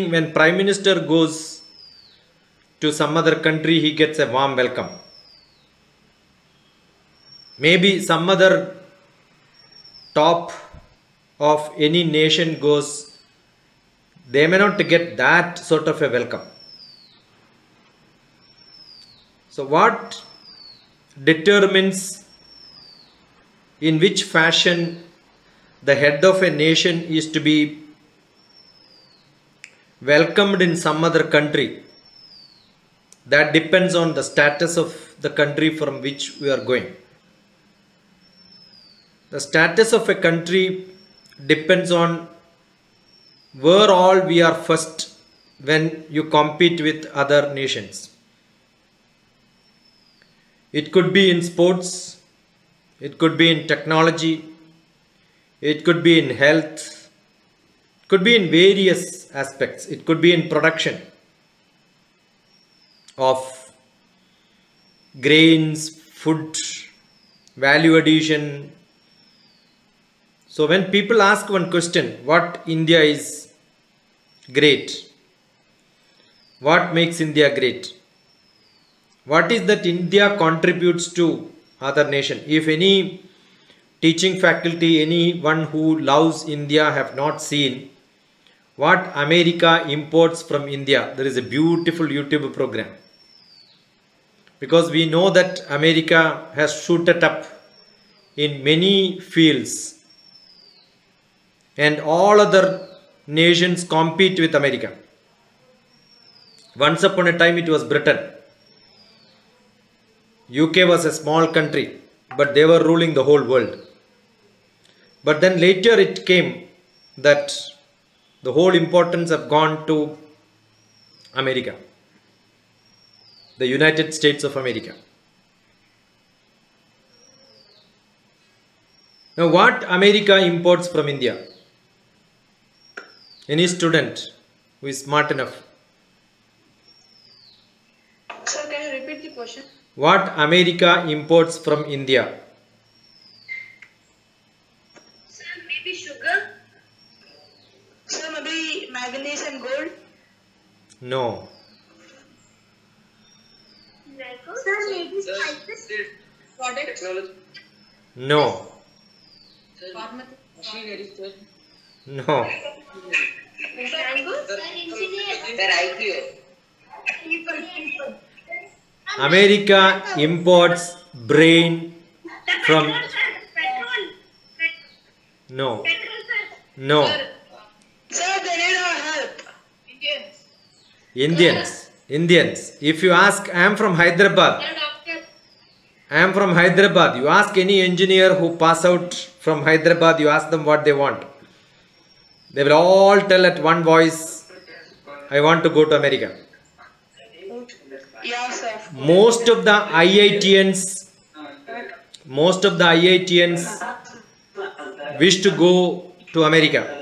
when Prime Minister goes to some other country, he gets a warm welcome. Maybe some other top of any nation goes, they may not get that sort of a welcome. So what determines in which fashion the head of a nation is to be welcomed in some other country? That depends on the status of the country from which we are going. The status of a country depends on where all we are first when you compete with other nations. It could be in sports, it could be in technology, it could be in health, it could be in various aspects, it could be in production of grains, food, value addition. So when people ask one question, what India is great? What makes India great? What is that India contributes to other nation? If any teaching faculty, anyone who loves India have not seen what America imports from India, there is a beautiful YouTube program. Because we know that America has shooted up in many fields and all other nations compete with America. Once upon a time it was Britain. UK was a small country, but they were ruling the whole world. But then later it came that the whole importance have gone to America, the United States of America. Now what America imports from India? Any student who is smart enough? Sir, can you repeat the question? What America imports from India? Sir, maybe sugar. Sir, maybe manganese and gold. No. Sir, maybe spices. Products. No. Machinery, sir. No. America imports brain from... No. No. Sir, they need our help. Indians. If you ask, I am from Hyderabad. You ask any engineer who pass out from Hyderabad, you ask them what they want. They will all tell at one voice, I want to go to America. Yeah, sir. Most of the IITians wish to go to America.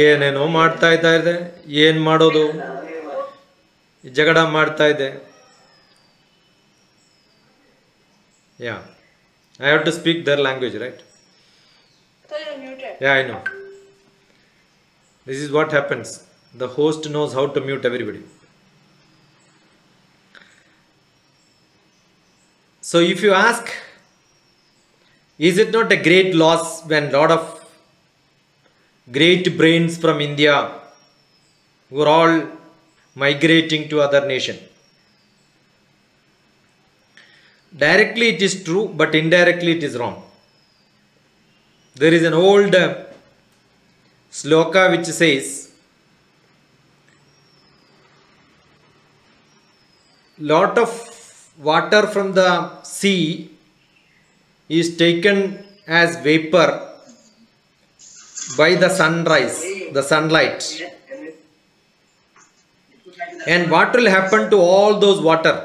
ಏನೇನೋ ಮಾಡ್ತಾ ಇದೆ, ಏನ್ ಮಾಡೋದು, ಜಗಳ ಮಾಡ್ತಾ ಇದೆ. Yeah, I have to speak their language, right? Sir, you're muted. Yeah, I know. This is what happens. The host knows how to mute everybody. So if you ask, is it not a great loss when lot of great brains from India were all migrating to other nation? Directly it is true, but indirectly it is wrong. There is an old sloka which says, lot of water from the sea is taken as vapor by the sunlight. And what will happen to all those water?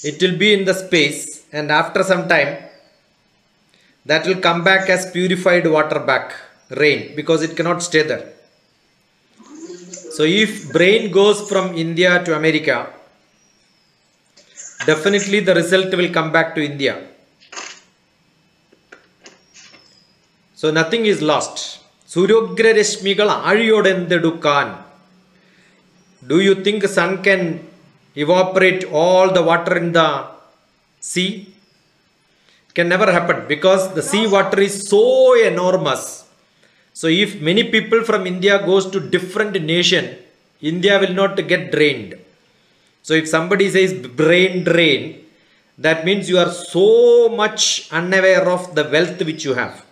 It will be in the space, and after some time that will come back as purified water back, rain, because it cannot stay there. So if brain goes from India to America, definitely the result will come back to India. So nothing is lost. Suryogra Reshmigal Ariyodendedukan. Do you think the sun can evaporate all the water in the sea? It can never happen because the sea water is so enormous. So if many people from India goes to different nation, India will not get drained. So if somebody says brain drain, that means you are so much unaware of the wealth which you have.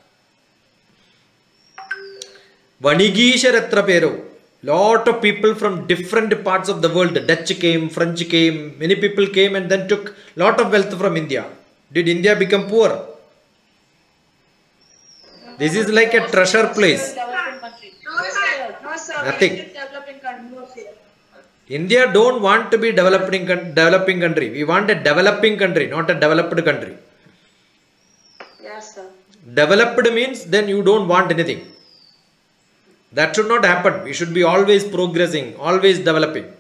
Vanigisharathra Pero. Lot of people from different parts of the world, Dutch came, French came, many people came and then took lot of wealth from India. Did India become poor? This is like a treasure place. Nothing. India don't want to be developing country. We want a developing country, not a developed country. Yes, sir. Developed means then you don't want anything. That should not happen. We should be always progressing, always developing.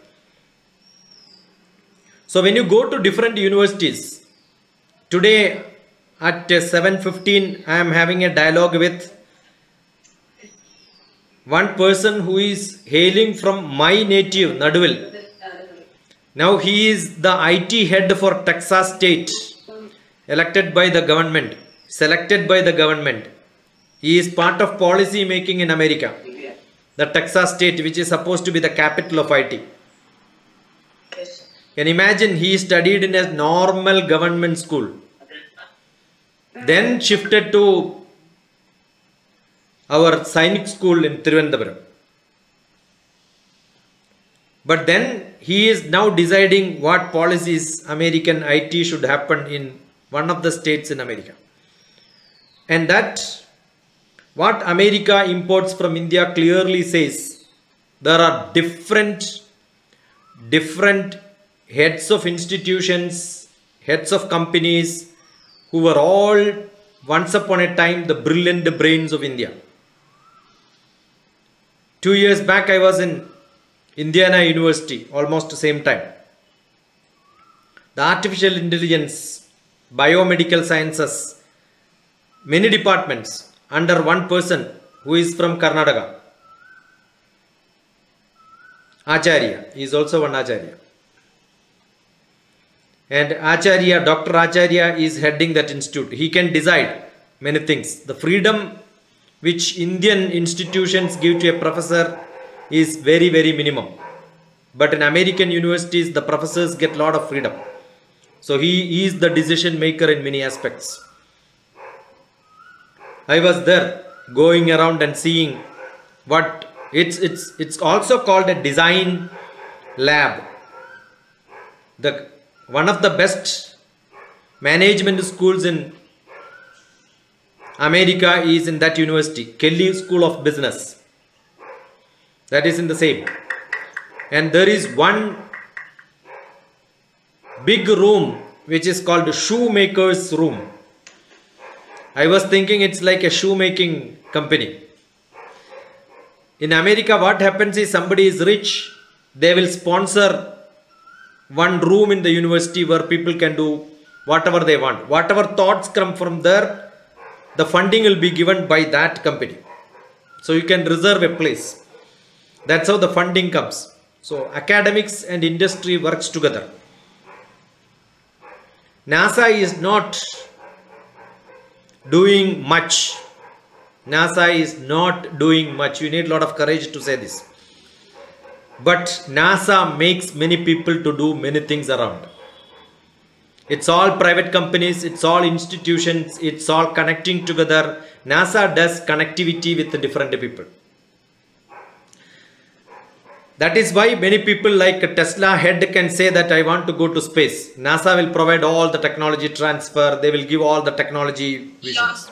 So when you go to different universities, today at 7:15 I am having a dialogue with one person who is hailing from my native Naduvil. Now he is the IT head for Texas State, elected by the government, selected by the government. He is part of policy making in America. The Texas State, which is supposed to be the capital of IT. Can you imagine, he studied in a normal government school, then shifted to our Sainik school in Thiruvananthapuram. But then he is now deciding what policies American IT should happen in one of the states in America. And that what America imports from India clearly says there are different heads of institutions, heads of companies who were all once upon a time the brilliant brains of India. 2 years back I was in Indiana University, almost the same time. The artificial intelligence, biomedical sciences, many departments under one person who is from Karnataka. Acharya, he is also one Acharya. And Acharya, Dr. Acharya is heading that institute. He can decide many things. The freedom which Indian institutions give to a professor is very, very minimum. But in American universities, the professors get a lot of freedom. So he is the decision maker in many aspects. I was there going around and seeing what it's also called a design lab. One of the best management schools in America is in that university, Kelley School of Business. That is in the same. And there is one big room which is called shoemaker's room. I was thinking it's like a shoemaking company. In America, what happens is somebody is rich, they will sponsor one room in the university where people can do whatever they want. Whatever thoughts come from there, the funding will be given by that company. So you can reserve a place. That's how the funding comes. So academics and industry works together. NASA is not doing much. NASA is not doing much. You need a lot of courage to say this. But NASA makes many people to do many things around. It's all private companies, it's all institutions, it's all connecting together. NASA does connectivity with the different people. That is why many people like Tesla head can say that I want to go to space. NASA will provide all the technology transfer, they will give all the technology visions.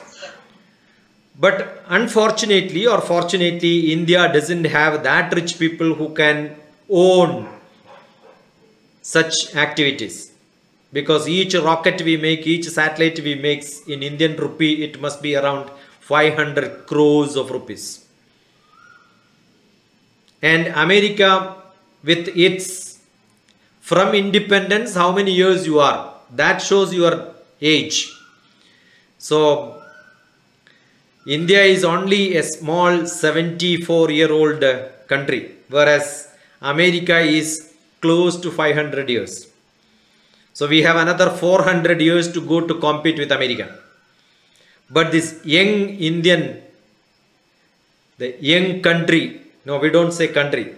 But unfortunately or fortunately, India doesn't have that rich people who can own such activities. Because each rocket we make, each satellite we make in Indian rupee, it must be around 500 crores of rupees. And America with its from independence, how many years you are, that shows your age. So India is only a small 74-year-old country, whereas America is close to 500 years. So we have another 400 years to go to compete with America. But this young Indian, the young country, no, we don't say country.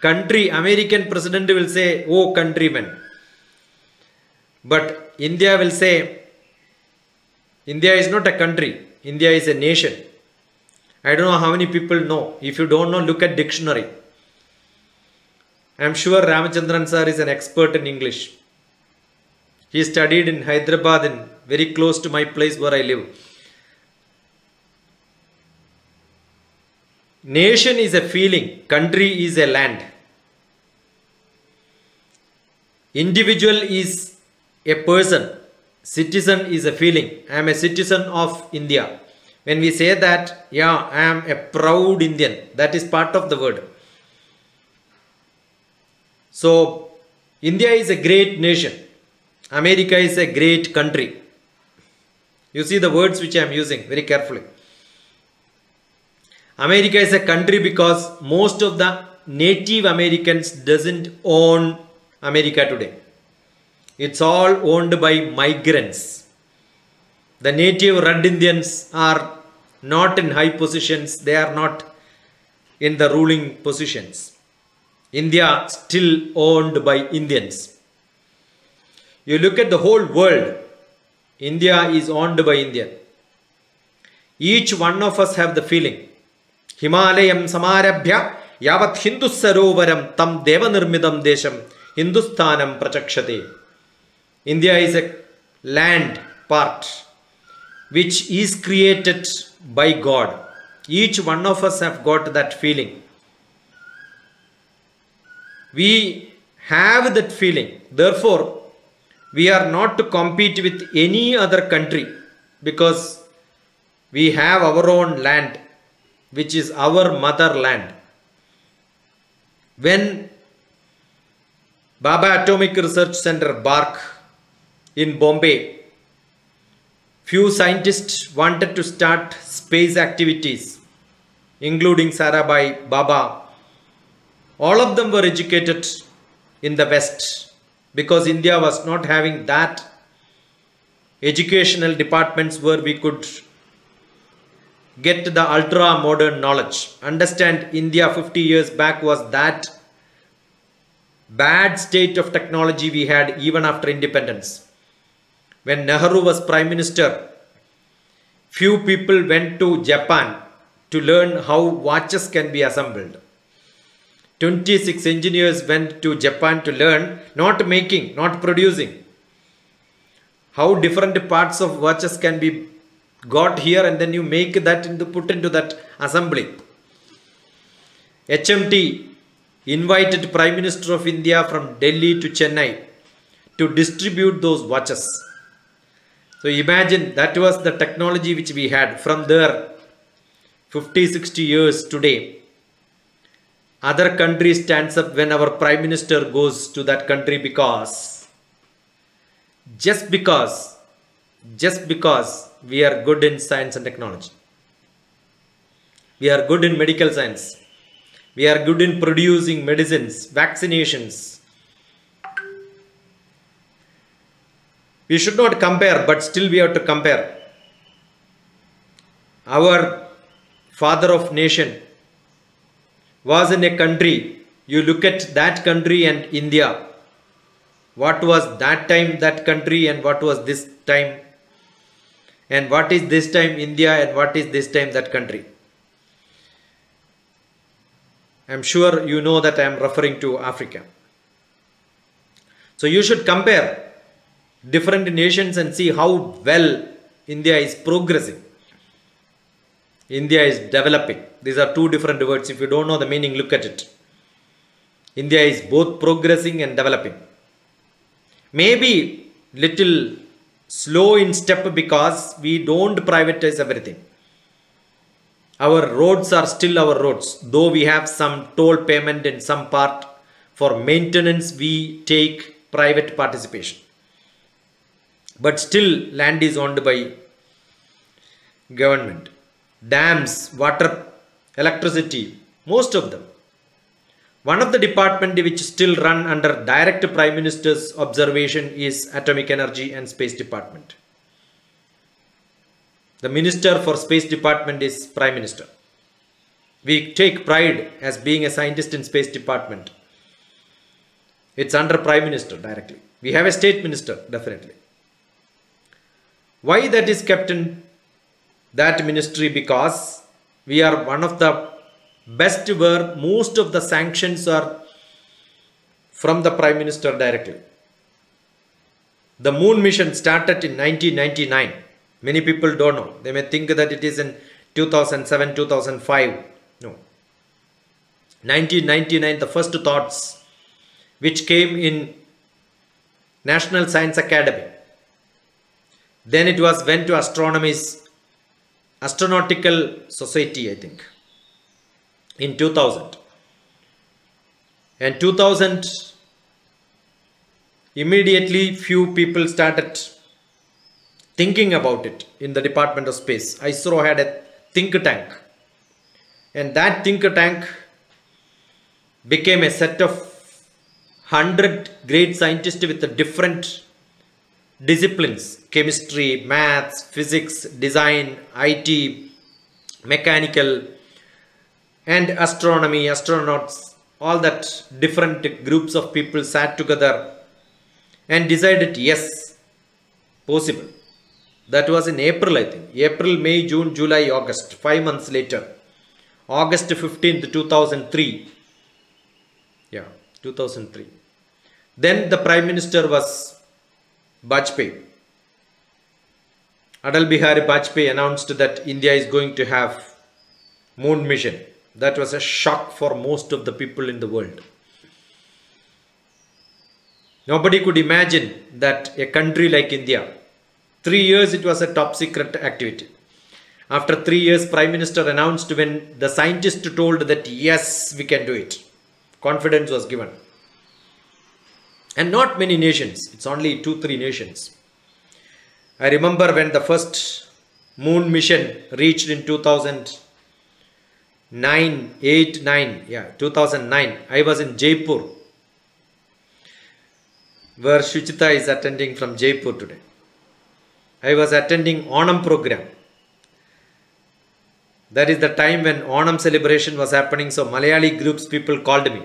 Country, American president will say, oh countrymen. But India will say, India is not a country. India is a nation. I don't know how many people know. If you don't know, look at dictionary. I am sure Ramachandran sir is an expert in English. He studied in Hyderabad, very close to my place where I live. Nation is a feeling, country is a land. Individual is a person, citizen is a feeling. I am a citizen of India. When we say that, yeah, I am a proud Indian, that is part of the word. So, India is a great nation. America is a great country. You see the words which I am using very carefully. America is a country because most of the Native Americans doesn't own America today. It's all owned by migrants. The native Red Indians are not in high positions. They are not in the ruling positions. India still owned by Indians. You look at the whole world, India is owned by India. Each one of us have the feeling. Himalayam samarabhya yavat Hindu sarovaram tam devanirmidam desham Hindusthanam prachakshate. India is a land part which is created by God. Each one of us have got that feeling. We have that feeling. Therefore, we are not to compete with any other country because we have our own land, which is our motherland. When Baba Atomic Research Center, BARC, in Bombay, few scientists wanted to start space activities, including Sarabhai, Baba. All of them were educated in the West because India was not having that educational departments where we could get the ultra modern knowledge. Understand, India 50 years back was that bad state of technology we had even after independence. When Nehru was Prime Minister, few people went to Japan to learn how watches can be assembled. 26 engineers went to Japan to learn, not making, not producing, how different parts of watches can be got here and then you make that put into that assembly. HMT invited Prime Minister of India from Delhi to Chennai to distribute those watches. So imagine, that was the technology which we had. From there, 50-60 years today, other country stands up when our Prime Minister goes to that country because just because we are good in science and technology. We are good in medical science. We are good in producing medicines, vaccinations. We should not compare, but still we have to compare. Our father of nation was in a country. You look at that country and India. What was that time that country and what was this time? And what is this time India and what is this time that country? I am sure you know that I am referring to Africa. So you should compare different nations and see how well India is progressing. India is developing. These are two different words. If you don't know the meaning, look at it. India is both progressing and developing. Maybe little slow in step because we don't privatize everything. Our roads are still our roads. Though we have some toll payment in some part, for maintenance we take private participation. But still land is owned by government. Dams, water, electricity, most of them. One of the department which still run under direct Prime Minister's observation is Atomic Energy and Space Department. The Minister for Space Department is Prime Minister. We take pride as being a scientist in Space Department. It's under Prime Minister directly. We have a State Minister, definitely. Why that is kept in that ministry? Because we are one of the best where most of the sanctions are from the Prime Minister directly. The moon mission started in 1999. Many people don't know. They may think that it is in 2007, 2005. No. 1999, the first thoughts which came in National Science Academy. Then it went to Astronautical Society, I think, in 2000. And 2000, immediately few people started thinking about it in the Department of Space. ISRO had a think tank. And that think tank became a set of 100 great scientists with the different disciplines: chemistry, maths, physics, design, IT, mechanical, and astronomy, astronauts. All that different groups of people sat together and decided, yes, possible. That was in April, I think. April, May, June, July, August. 5 months later. August 15th, 2003. Yeah, 2003. Then the Prime Minister was Bajpayee. Atal Bihari Bajpayee announced that India is going to have moon mission. That was a shock for most of the people in the world. Nobody could imagine that a country like India, 3 years it was a top secret activity. After 3 years, Prime Minister announced when the scientist told that yes, we can do it. Confidence was given. And not many nations, it's only 2-3 nations. I remember when the first moon mission reached in 2009, 2009. I was in Jaipur, where Shuchita is attending from Jaipur today. I was attending Onam program. That is the time when Onam celebration was happening. So Malayali groups people called me.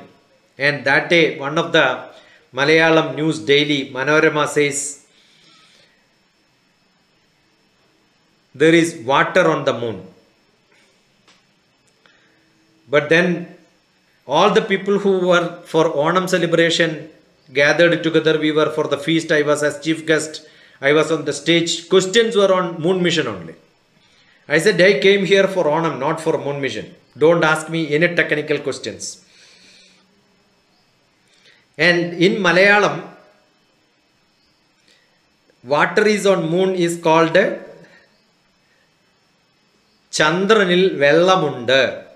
And that day, one of the Malayalam news daily, Manorama, says, there is water on the moon. But then all the people who were for Onam celebration gathered together. We were for the feast. I was as chief guest. I was on the stage. Questions were on moon mission only. I said, I came here for Onam, not for moon mission. Don't ask me any technical questions. And in Malayalam, water is on moon is called Chandranil Vellamunda.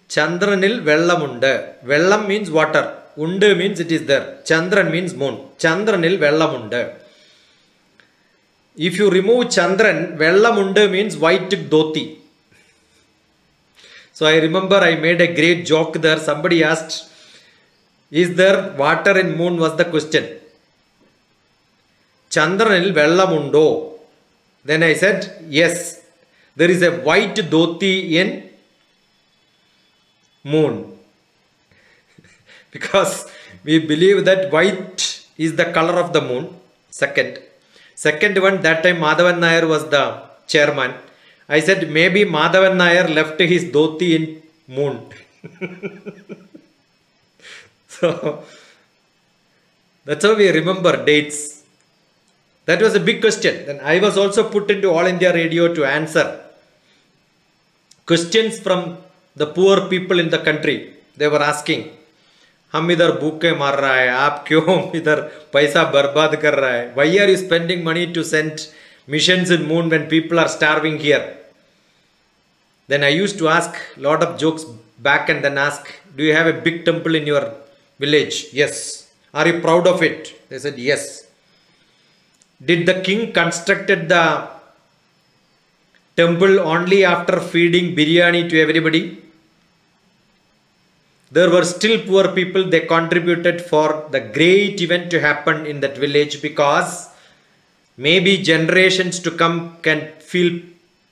Chandranil Vellamunda. Vellam means water. Unda means it is there. Chandran means moon. Chandranil Vellamunda. If you remove Chandran, Vellamunda means white dhoti. So I remember I made a great joke there. Somebody asked, is there water in moon, was the question. Chandranil Vellamundo. Then I said, yes, there is a white dhoti in moon. Because we believe that white is the color of the moon. Second one, that time Madhavan Nair was the chairman. I said, maybe Madhavan Nair left his dhoti in moon. So, that's how we remember dates. That was a big question. Then I was also put into All India Radio to answer questions from the poor people in the country. They were asking, हम इधर भूखे मार रहा है, आप क्यों इधर पैसा बर्बाद कर रहा है? Why are you spending money to send missions in moon when people are starving here? Then I used to ask a lot of jokes back and then ask, do you have a big temple in your village? Yes. Are you proud of it? They said yes. Did the king constructed the temple only after feeding biryani to everybody? There were still poor people. They contributed for the great event to happen in that village, because maybe generations to come can feel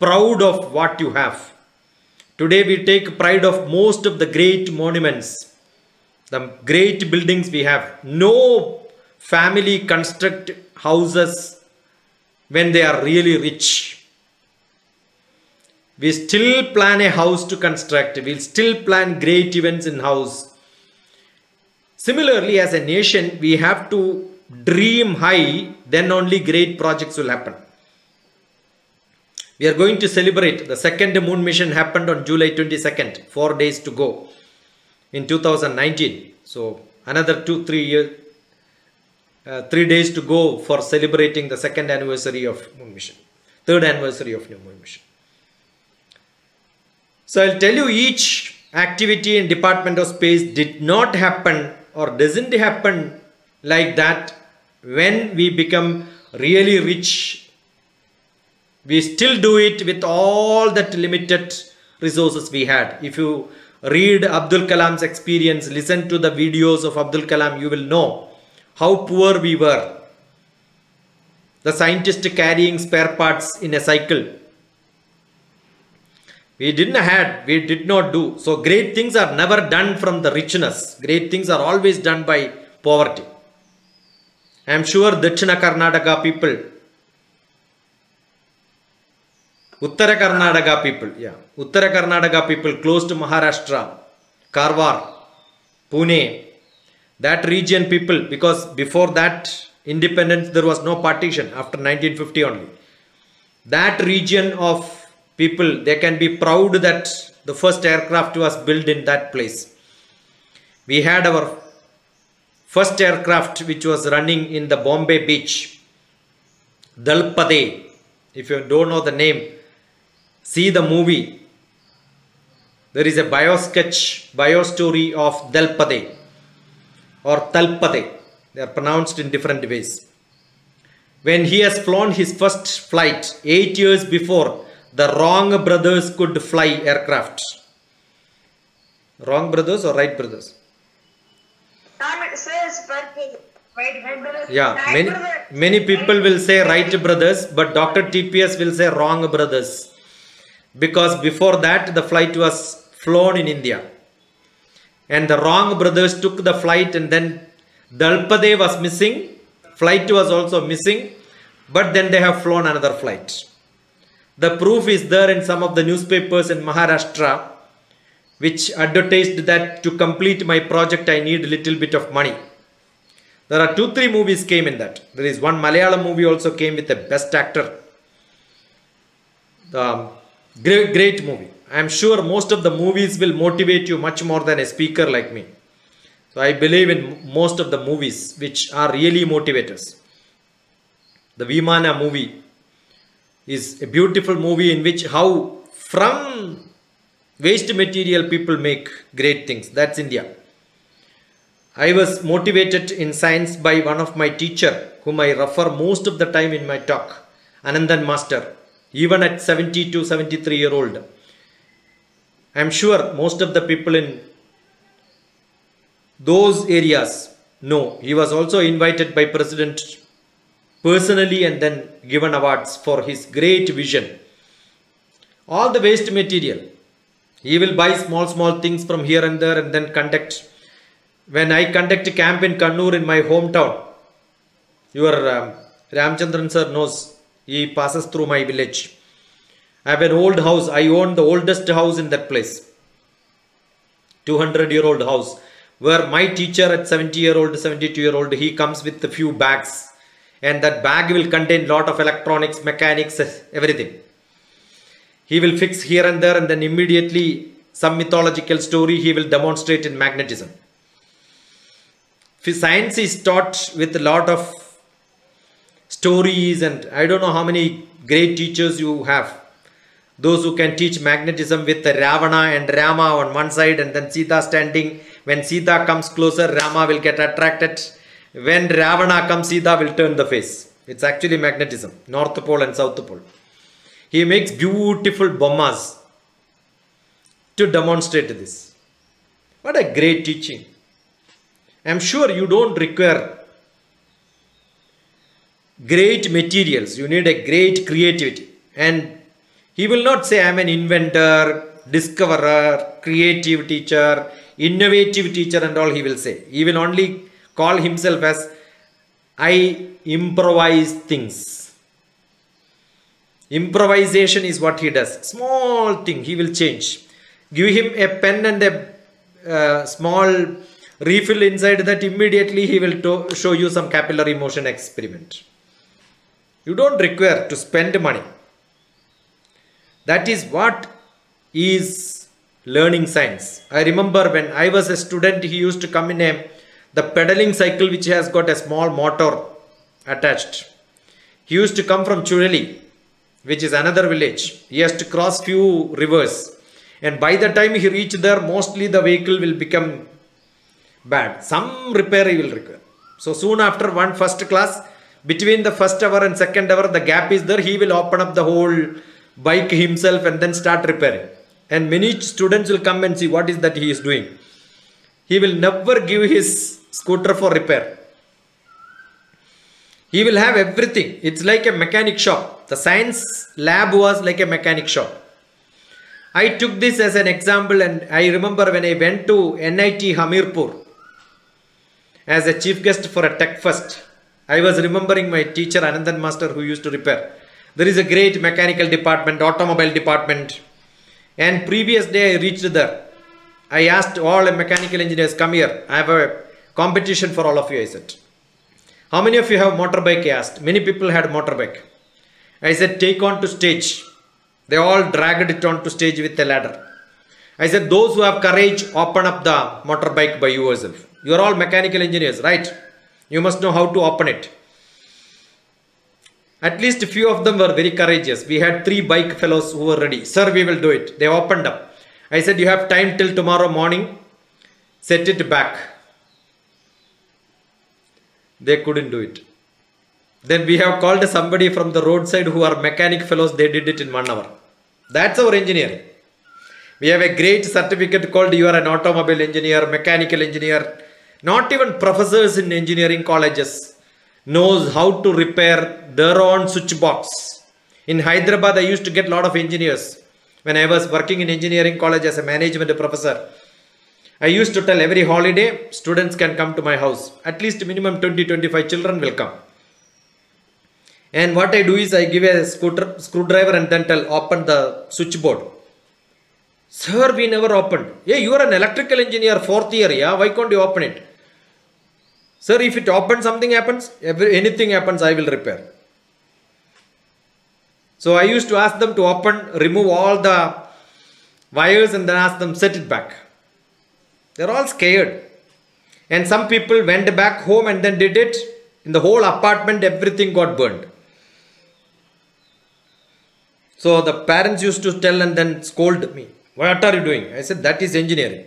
proud of what you have. Today we take pride of most of the great monuments, the great buildings we have. No family construct houses when they are really rich. We still plan a house to construct. We'll still plan great events in house. Similarly, as a nation, we have to dream high, then only great projects will happen. We are going to celebrate the second moon mission happened on July 22nd, 4 days to go in 2019. So another 3 days to go for celebrating the second anniversary of moon mission, third anniversary of new moon mission. So I'll tell you, each activity in Department of Space did not happen or doesn't happen like that. When we become really rich, we still do it with all that limited resources we had. If you read Abdul Kalam's experience, listen to the videos of Abdul Kalam, you will know how poor we were. The scientist carrying spare parts in a cycle. We did not do. So great things are never done from the richness. Great things are always done by poverty. I am sure Dakshina Karnataka people, Uttara Karnataka people close to Maharashtra, Karwar, Pune, that region people, because before that independence there was no partition, after 1950 only. That region of people, they can be proud that the first aircraft was built in that place. We had our first aircraft which was running in the Bombay beach, Dalpade. If you don't know the name, see the movie. There is a bio story of Dalpade or Talpade. They are pronounced in different ways. When he has flown his first flight 8 years before, the Wrong brothers could fly aircraft. Wrong brothers or Wright brothers? It says Wright brothers. Yeah, many people will say Wright brothers, but Dr. TPS will say Wrong brothers. Because before that the flight was flown in India. And the Wrong brothers took the flight, and then Dalpade was missing. Flight was also missing. But then they have flown another flight. The proof is there in some of the newspapers in Maharashtra, which advertised that to complete my project I need a little bit of money. There are 2-3 movies came in that. There is one Malayalam movie also came with the best actor. Great movie. I am sure most of the movies will motivate you much more than a speaker like me. So I believe in most of the movies which are really motivators. The Vimana movie is a beautiful movie in which how from waste material people make great things. That's India. I was motivated in science by one of my teacher whom I refer most of the time in my talk, Anandan Master, even at 70 to 73 year old. I am sure most of the people in those areas know. He was also invited by President personally and then given awards for his great vision. All the waste material, he will buy small things from here and there and then conduct. When I conduct a camp in Kannur in my hometown, your Ramchandran sir knows, he passes through my village. I have an old house. I own the oldest house in that place. 200-year-old house, where my teacher at 70-year-old, 72-year-old, he comes with a few bags. And that bag will contain lot of electronics, mechanics, everything. He will fix here and there, and then immediately some mythological story he will demonstrate in magnetism. Science is taught with a lot of stories, and I don't know how many great teachers you have. Those who can teach magnetism with Ravana and Rama on one side and then Sita standing. When Sita comes closer, Rama will get attracted. When Ravana comes, Sita will turn the face. It's actually magnetism, North Pole and South Pole. He makes beautiful bommas to demonstrate this. What a great teaching. I'm sure you don't require great materials. You need a great creativity. And he will not say, I'm an inventor, discoverer, creative teacher, innovative teacher and all he will say. He will only call himself as, I improvise things. Improvisation is what he does. Small thing he will change. Give him a pen and a small refill inside that, immediately he will show you some capillary motion experiment. You don't require to spend money. That is what is learning science. I remember when I was a student, he used to come in the pedaling cycle which has got a small motor attached. He used to come from Churali, which is another village. He has to cross few rivers. And by the time he reached there, mostly the vehicle will become bad. Some repair he will require. So soon after first class, between the first hour and second hour, the gap is there. He will open up the whole bike himself and then start repairing. And many students will come and see what is that he is doing. He will never give his scooter for repair. He will have everything. It's like a mechanic shop. The science lab was like a mechanic shop. I took this as an example, and I remember when I went to NIT Hamirpur as a chief guest for a tech fest. I was remembering my teacher Anandan Master who used to repair. There is a great mechanical department, automobile department. And previous day I reached there. I asked all the mechanical engineers, come here. I have a competition for all of you, I said. How many of you have motorbike? I asked. Many people had motorbike. I said, take on to stage. They all dragged it on to stage with a ladder. I said, those who have courage, open up the motorbike by yourself. You are all mechanical engineers, right? You must know how to open it. At least a few of them were very courageous. We had 3 bike fellows who were ready. Sir, we will do it. They opened up. I said, you have time till tomorrow morning. Set it back. They couldn't do it. Then we have called somebody from the roadside who are mechanic fellows. They did it in 1 hour. That's our engineering. We have a great certificate called you are an automobile engineer, mechanical engineer. Not even professors in engineering colleges knows how to repair their own switch box. In Hyderabad, I used to get a lot of engineers. When I was working in engineering college as a management professor, I used to tell every holiday, students can come to my house. At least minimum 20-25 children will come. And what I do is I give a screwdriver and then tell, open the switchboard. Sir, we never opened. Yeah, you are an electrical engineer, 4th year, yeah? Why can't you open it? Sir, if it opens, something happens, anything happens, I will repair. So I used to ask them to open, remove all the wires and then ask them, set it back. They're all scared. And some people went back home and then did it. In the whole apartment, everything got burned. So the parents used to tell and then scold me. What are you doing? I said, that is engineering.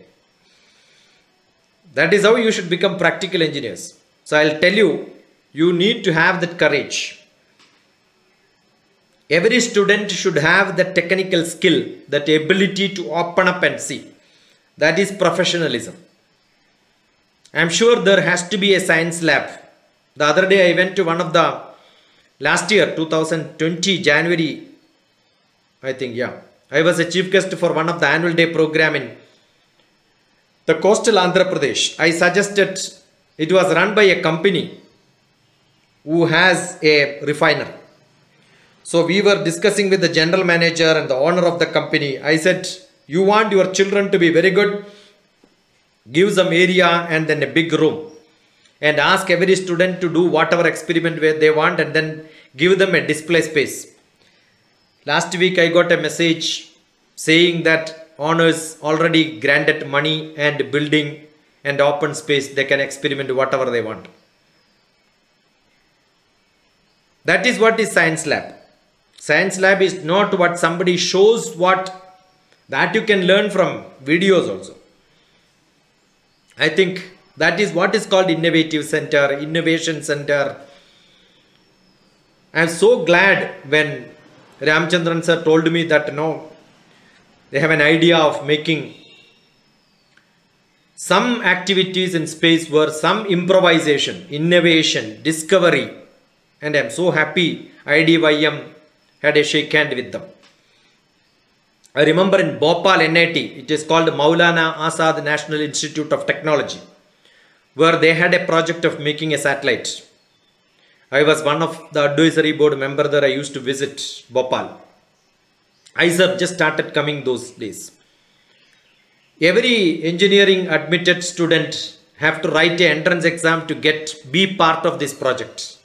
That is how you should become practical engineers. So I'll tell you, you need to have that courage. Every student should have the technical skill, that ability to open up and see. That is professionalism. I'm sure there has to be a science lab. The other day I went to one of the, last year, 2020, January, I think, yeah. I was a chief guest for one of the annual day program in the coastal Andhra Pradesh. I suggested, it was run by a company who has a refiner. So we were discussing with the general manager and the owner of the company. I said, you want your children to be very good? Give them area and then a big room. And ask every student to do whatever experiment they want and then give them a display space. Last week I got a message saying that owners already granted money and building and open space. They can experiment whatever they want. That is what is science lab. Science lab is not what somebody shows, what that you can learn from videos also. I think that is what is called innovative center, innovation center. I am so glad when Ramchandran sir told me that they have an idea of making some activities in space where some improvisation, innovation, discovery, and I am so happy IDYM had a shake hand with them. I remember in Bhopal NIT, it is called Maulana Azad National Institute of Technology, where they had a project of making a satellite. I was one of the advisory board member there. I used to visit Bhopal. ISER just started coming those days. Every engineering admitted student have to write an entrance exam to be part of this project.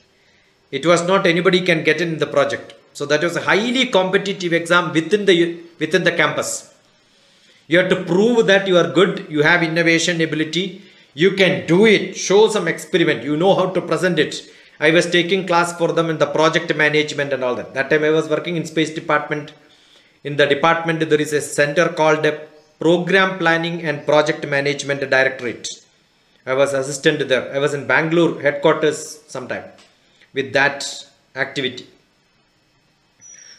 It was not anybody can get in the project. So that was a highly competitive exam within the campus. You have to prove that you are good, you have innovation ability, you can do it, show some experiment, you know how to present it. I was taking class for them in the project management and all that. That time I was working in space department. In the department there is a center called Program Planning and Project Management Directorate. I was assistant there. I was in Bangalore headquarters sometime with that activity.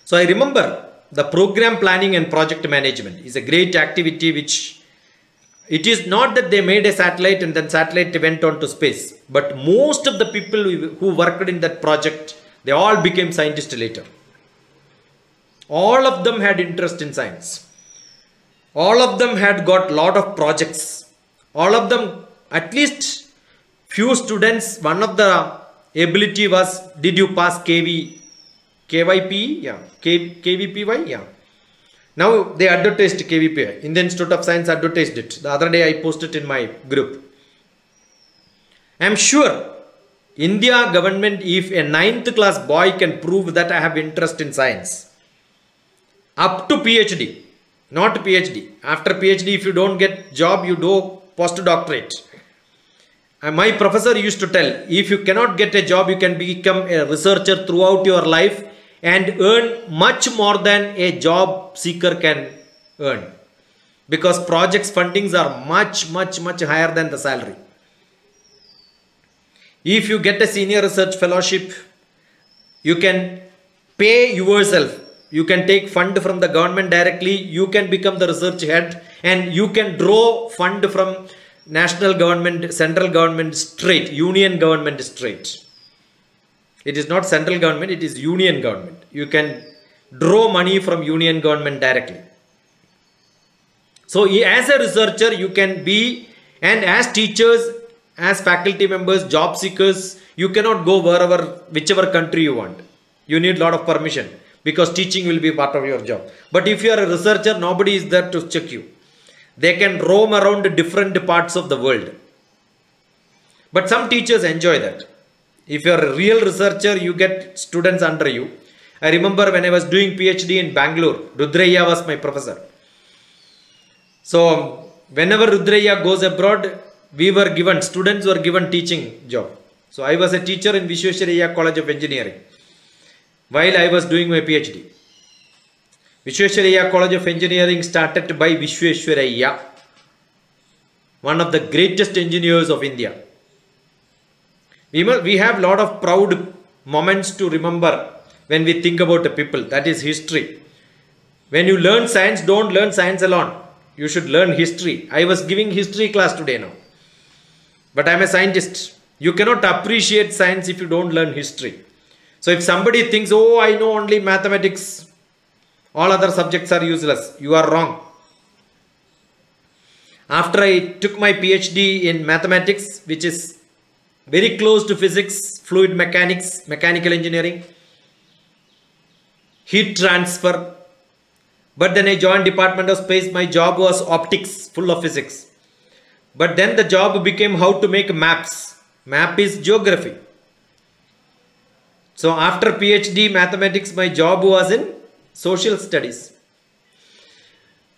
So I remember the program planning and project management is a great activity, which it is not that they made a satellite and then satellite went on to space, but most of the people who worked in that project, they all became scientists later. All of them had interest in science. All of them had got lot of projects. All of them, at least few students, one of the ability was, did you pass KVP? Yeah. KVPY? Yeah. Now they advertised KVPY. Indian Institute of Science advertised it. The other day I posted in my group. I am sure India government, if a 9th class boy can prove that I have interest in science, up to PhD, not PhD. After PhD, if you don't get job, you do postdoctorate. And my professor used to tell, if you cannot get a job, you can become a researcher throughout your life and earn much more than a job seeker can earn. Because projects fundings are much higher than the salary. If you get a senior research fellowship, you can pay yourself. You can take fund from the government directly. You can become the research head and you can draw fund from national government, central government straight, union government straight. It is not central government, it is union government. You can draw money from union government directly. So as a researcher, you can be, and as teachers, as faculty members, job seekers, you cannot go whichever country you want. You need a lot of permission because teaching will be part of your job. But if you are a researcher, nobody is there to check you. They can roam around different parts of the world. But some teachers enjoy that. If you are a real researcher, you get students under you. I remember when I was doing PhD in Bangalore, Rudraya was my professor. So whenever Rudraya goes abroad, students were given teaching job. So I was a teacher in Vishwesvaraya College of Engineering while I was doing my PhD. Vishwesvaraya College of Engineering started by Vishwesvaraya, one of the greatest engineers of India. We have a lot of proud moments to remember when we think about the people. That is history. When you learn science, don't learn science alone. You should learn history. I was giving history class today now. But I am a scientist. You cannot appreciate science if you don't learn history. So if somebody thinks, oh, I know only mathematics, all other subjects are useless, you are wrong. After I took my PhD in mathematics, which is very close to physics, fluid mechanics, mechanical engineering, heat transfer. But then I joined Department of Space. My job was optics, full of physics. But then the job became how to make maps. Map is geography. So after PhD mathematics, my job was in social studies.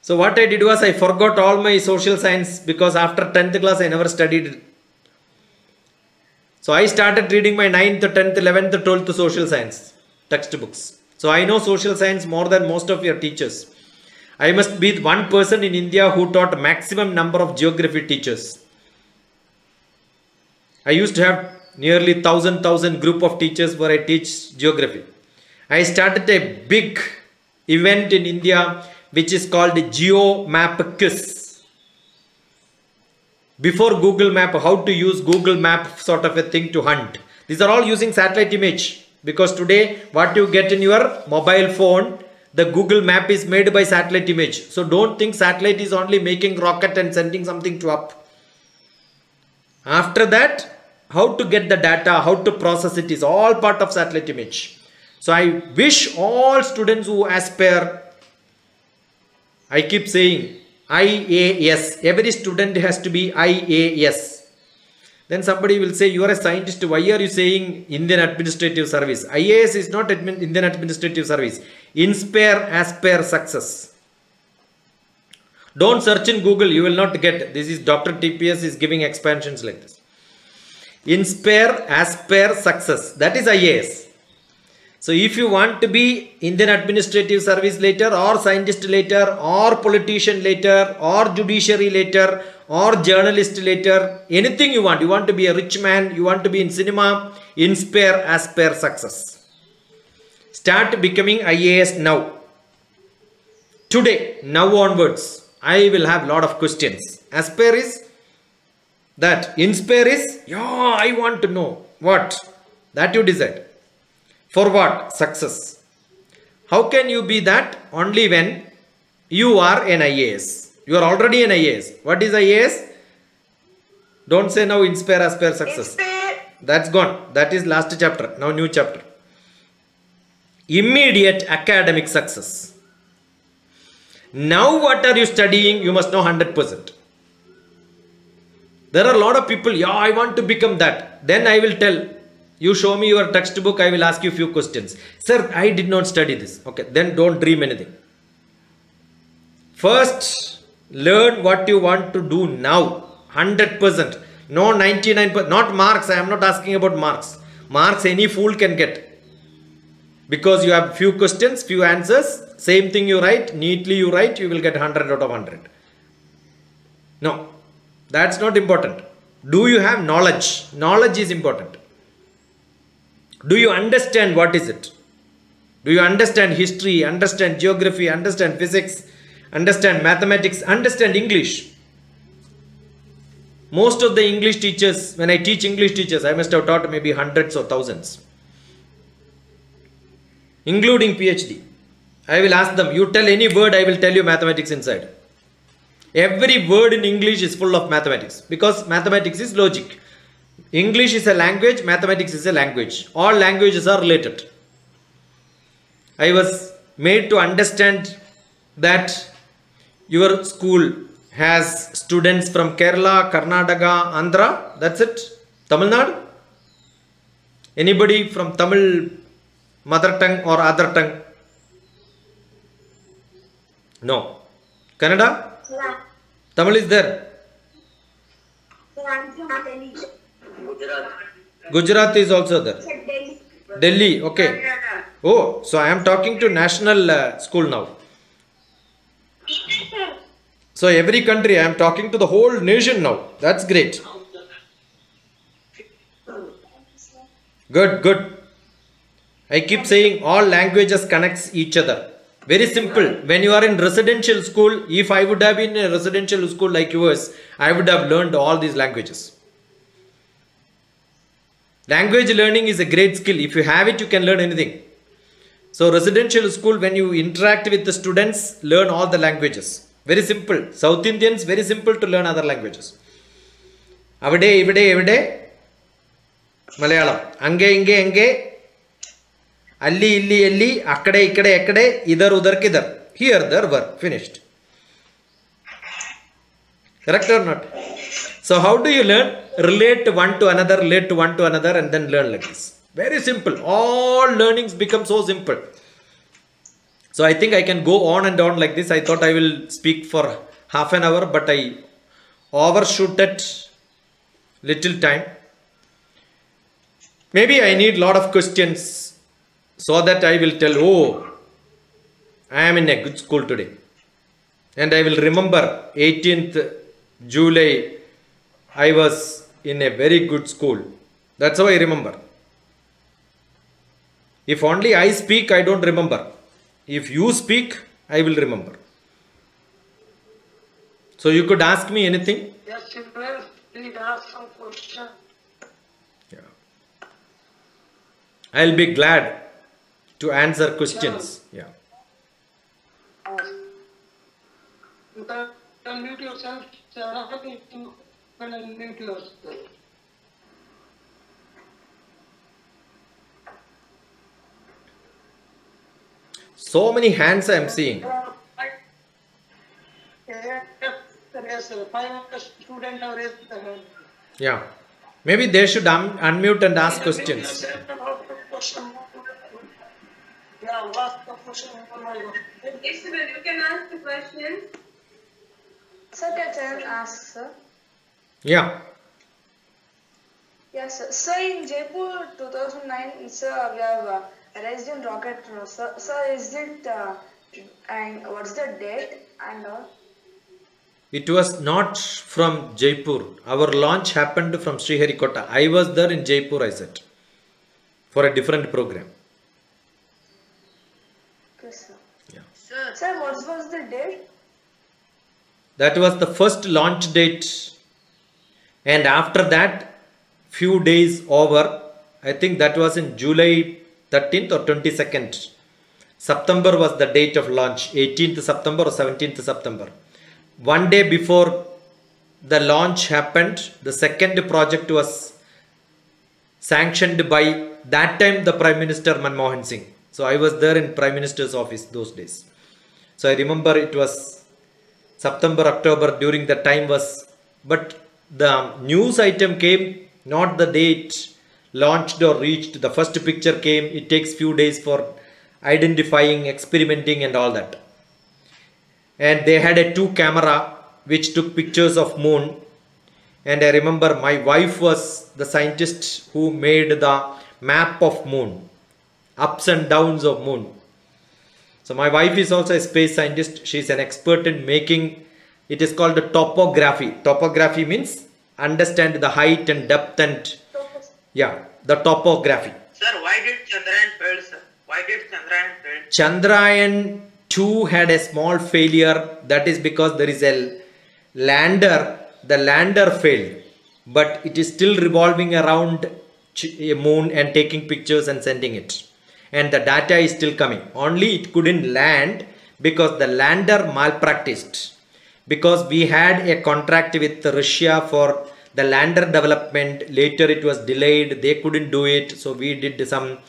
So what I did was I forgot all my social science because after 10th class I never studied it. So I started reading my 9th, 10th, 11th, 12th social science textbooks. So I know social science more than most of your teachers. I must be one person in India who taught maximum number of geography teachers. I used to have nearly 1,000 group of teachers where I teach geography. I started a big event in India which is called GeoMap Quiz. Before Google Map, how to use Google Map sort of a thing to hunt. These are all using satellite image, because today what you get in your mobile phone, the Google Map is made by satellite image. So don't think satellite is only making rocket and sending something to up. After that, how to get the data, how to process it is all part of satellite image. So I wish all students who aspire, I keep saying IAS, every student has to be IAS. Then somebody will say, you are a scientist, why are you saying Indian Administrative Service? IAS is not Indian Administrative Service. Inspire, aspire, success. Don't search in Google, you will not get. This is Dr. TPS is giving expansions like this. Inspire, aspire, success. That is IAS. So if you want to be Indian Administrative Service later, or scientist later, or politician later, or judiciary later, or journalist later, anything you want to be a rich man, you want to be in cinema, inspire, aspire, success. Start becoming IAS now. Today, now onwards, I will have lot of questions. Aspire is that. Inspire is, yeah, I want to know. What? That you decide. For what? Success. How can you be that? Only when you are an IAS. You are already an IAS. What is IAS? Don't say now inspire, aspire, success. Inspire. That's gone. That is last chapter. Now new chapter. Immediate academic success. Now what are you studying? You must know 100%. There are a lot of people, yeah, I want to become that. Then I will tell, you show me your textbook, I will ask you a few questions. Sir, I did not study this. Okay, then don't dream anything. First, learn what you want to do now. 100%. No 99%. Not marks. I am not asking about marks. Marks any fool can get. Because you have few questions, few answers. Same thing you write. Neatly you write. You will get 100 out of 100. No. That's not important. Do you have knowledge? Knowledge is important. Do you understand what is it? Do you understand history, understand geography, understand physics, understand mathematics, understand English? Most of the English teachers, when I teach English teachers, I must have taught maybe hundreds or thousands, including PhD. I will ask them, you tell any word, I will tell you mathematics inside. Every word in English is full of mathematics, because mathematics is logic. English is a language, mathematics is a language. All languages are related. I was made to understand that your school has students from Kerala, Karnataka, Andhra, that's it. Tamil Nadu? Anybody from Tamil mother tongue or other tongue? No. Kannada? Yeah. Tamil is there. Gujarat is also there. Delhi, okay. Oh, so I am talking to national school now. So every country, I am talking to the whole nation now. That's great. Good, good. I keep saying all languages connects each other. Very simple. When you are in residential school, if I would have been in a residential school like yours, I would have learned all these languages. Language learning is a great skill. If you have it, you can learn anything. So residential school, when you interact with the students, learn all the languages. Very simple. South Indians, very simple to learn other languages. Avade, ivade, evade. Malayalam. Ange, inge, enge. Alli, illi, elli. Akkade, ikkade, ekkade. Idhar, udhar, kidhar. Here, there, were. Finished. Correct or not? So how do you learn? Relate one to another, and then learn like this. Very simple. All learnings become so simple. So I think I can go on and on like this. I thought I will speak for half an hour, but I overshooted little time. Maybe I need lot of questions. so that I will tell, oh, I am in a good school today. And I will remember 18th July, I was in a very good school. That's how I remember. If only I speak, I don't remember. If you speak, I will remember. So you could ask me anything? Yes, you will. Please ask some question. Yeah. I'll be glad to answer questions. Yeah. You can unmute yourself. Sarah, you can unmute yourself. So many hands I am seeing. Yes, sir. 5 students have raised their hand. Yeah. Maybe they should unmute and ask questions. Yeah, ask the question. Isabel, you can ask the question. Sir, can I ask, sir? Yeah. Yes, sir. Sir, in Jaipur 2009, sir, we have raised in rocket. Sir, is it, and what's the date and all? It was not from Jaipur. Our launch happened from Sriharikota. I was there in Jaipur, I said, for a different program. Okay, sir. Yeah. Sir, what was the date? That was the first launch date. And after that, few days over, I think that was in July 13th or 22nd. September was the date of launch, 18th September or 17th September. One day before the launch happened, the second project was sanctioned by that time the Prime Minister Manmohan Singh. So I was there in Prime Minister's office those days. So I remember it was September, October, during the time was, but the news item came not the date launched or reached. The first picture came, it takes few days for identifying, experimenting and all that. And they had a 2 camera which took pictures of moon. And I remember my wife was the scientist who made the map of moon, ups and downs of moon. So my wife is also a space scientist. She is an expert in making, it is called the topography. Topography means understand the height and depth and, yeah, the topography. Sir, why did Chandrayaan fail, sir? Why did Chandrayaan fail? Chandrayaan 2 had a small failure. That is because there is a lander. The lander failed, but it is still revolving around a moon and taking pictures and sending it. And the data is still coming. Only it couldn't land because the lander malpracticed. Because we had a contract with Russia for the lander development. Later it was delayed. They couldn't do it. So we did some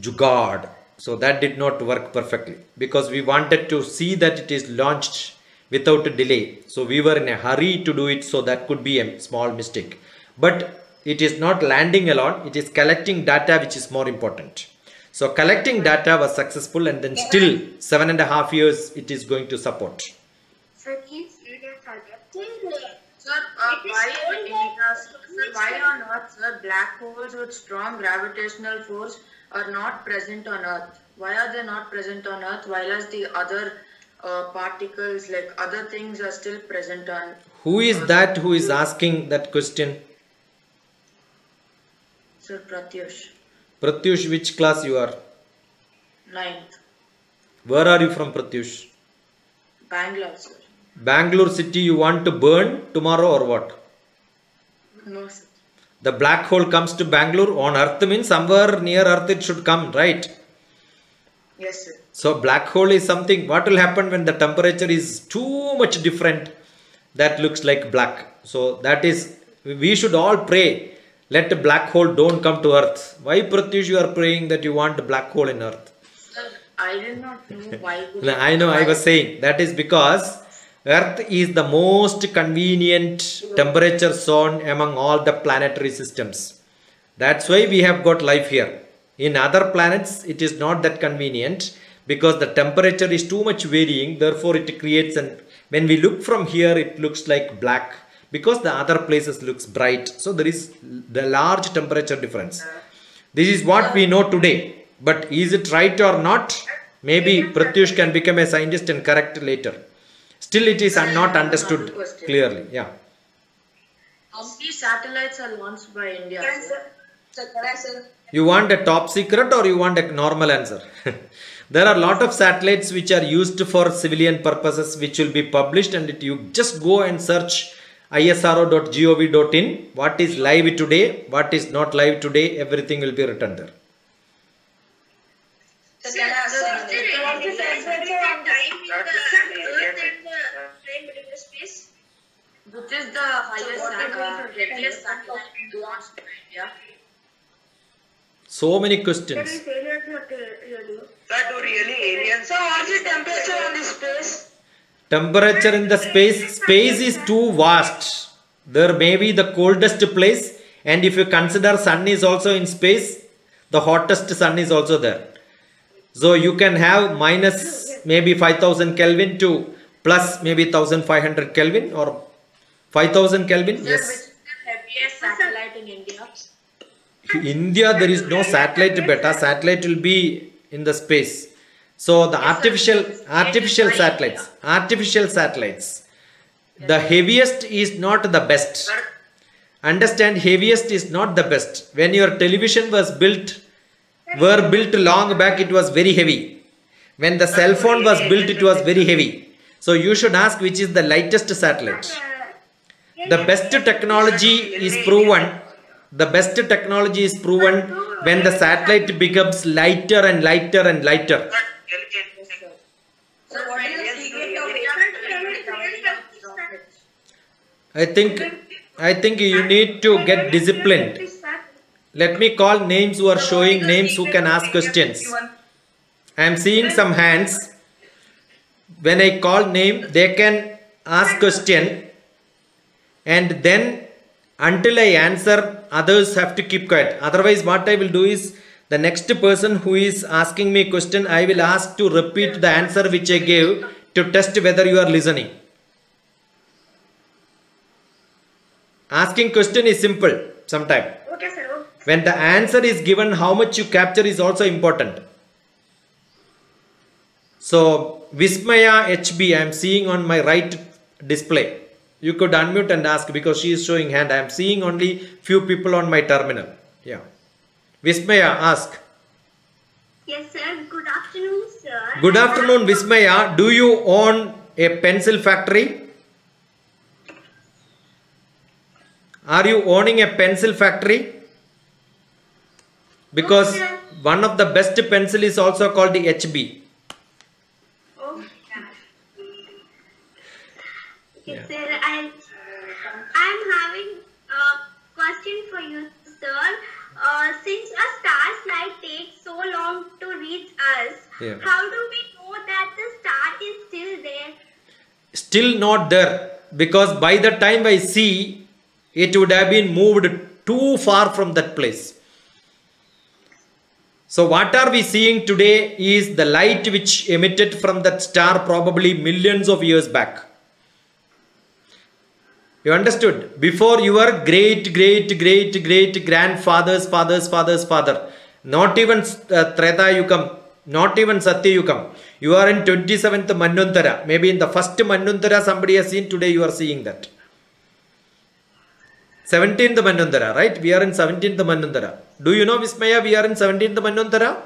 jugaad. So that did not work perfectly because we wanted to see that it is launched without a delay. So we were in a hurry to do it, so that could be a small mistake. But it is not landing alone, it is collecting data, which is more important. So collecting data was successful, and then still 7.5 years it is going to support. Sir, these students are getting Sir, why on Earth, sir, black holes with strong gravitational force are not present on Earth? Why are they not present on Earth, while as the other particles, like other things, are still present on? Who is that who is asking that question? Sir, Pratyush. Pratyush, which class you are? 9th. Where are you from, Pratyush? Bangalore, sir. Bangalore city you want to burn tomorrow or what? No, sir. The black hole comes to Bangalore on Earth means somewhere near Earth it should come, right? Yes, sir. So black hole is something, what will happen when the temperature is too much different, that looks like black. So that is, we should all pray, let the black hole don't come to Earth. Why, Pratyush, you are praying that you want a black hole in Earth? Sir, I did not know why. I know, I was saying, that is because Earth is the most convenient temperature zone among all the planetary systems. That's why we have got life here. In other planets, it is not that convenient because the temperature is too much varying. Therefore, it creates an, when we look from here, it looks like black because the other places looks bright. So there is the large temperature difference. This is what we know today. But is it right or not? Maybe Pratyush can become a scientist and correct later. Still it is not understood clearly. Yeah. How many satellites are launched by India? Sir? You want a top secret or you want a normal answer? There are a lot of satellites which are used for civilian purposes, which will be published, and you just go and search isro.gov.in. What is live today, what is not live today, everything will be written there. Which is the highest deadliest satellite launched by India? So many questions. Sir, do really aliens? So what's the temperature on the space? Temperature in the space is too vast. There may be the coldest place, and if you consider sun is also in space, the hottest sun is also there. So you can have minus maybe 5000 Kelvin to plus maybe 1500 Kelvin or 5000 Kelvin. Sir, Yes. which is the heaviest satellite in India? India, there is no satellite beta. Satellite will be in the space. So the artificial satellites. The heaviest is not the best. Sir, Understand, heaviest is not the best. When your television were built long back, it was very heavy. When the cell phone was built, it was very heavy. So you should ask which is the lightest satellite. The best technology is proven. The best technology is proven when the satellite becomes lighter and lighter and lighter. So what is the secret of I think you need to get disciplined. Let me call names who are showing names who can ask questions. I am seeing some hands. When I call name, they can ask question, and then until I answer, others have to keep quiet. Otherwise, what I will do is, the next person who is asking me question, I will ask to repeat the answer which I gave to test whether you are listening. Asking question is simple sometimes. Okay, sir. When the answer is given, how much you capture is also important. So, Vismaya HB, I am seeing on my right display. You could unmute and ask because she is showing hand. I am seeing only few people on my terminal. Yeah. Vismaya, ask. Yes, sir. Good afternoon, sir. Good afternoon, Vismaya. Do you own a pencil factory? Are you owning a pencil factory? Because one of the best pencil is also called the HB. Oh, Yeah. yes, sir. I'm having a question for you, sir. Since a star's light takes so long to reach us, Yeah. how do we know that the star is still there? Still not there, because by the time I see, it would have been moved too far from that place. So what are we seeing today is the light which emitted from that star probably millions of years back. You understood? Before your great grandfather's father, not even Treta Yukam, not even Satya Yukam. You are in 27th Manvantara. Maybe in the first Manvantara somebody has seen, today you are seeing that. 17th Manvantara, right? We are in 17th Manvantara. Do you know, Vismaya, we are in 17th Manvantara?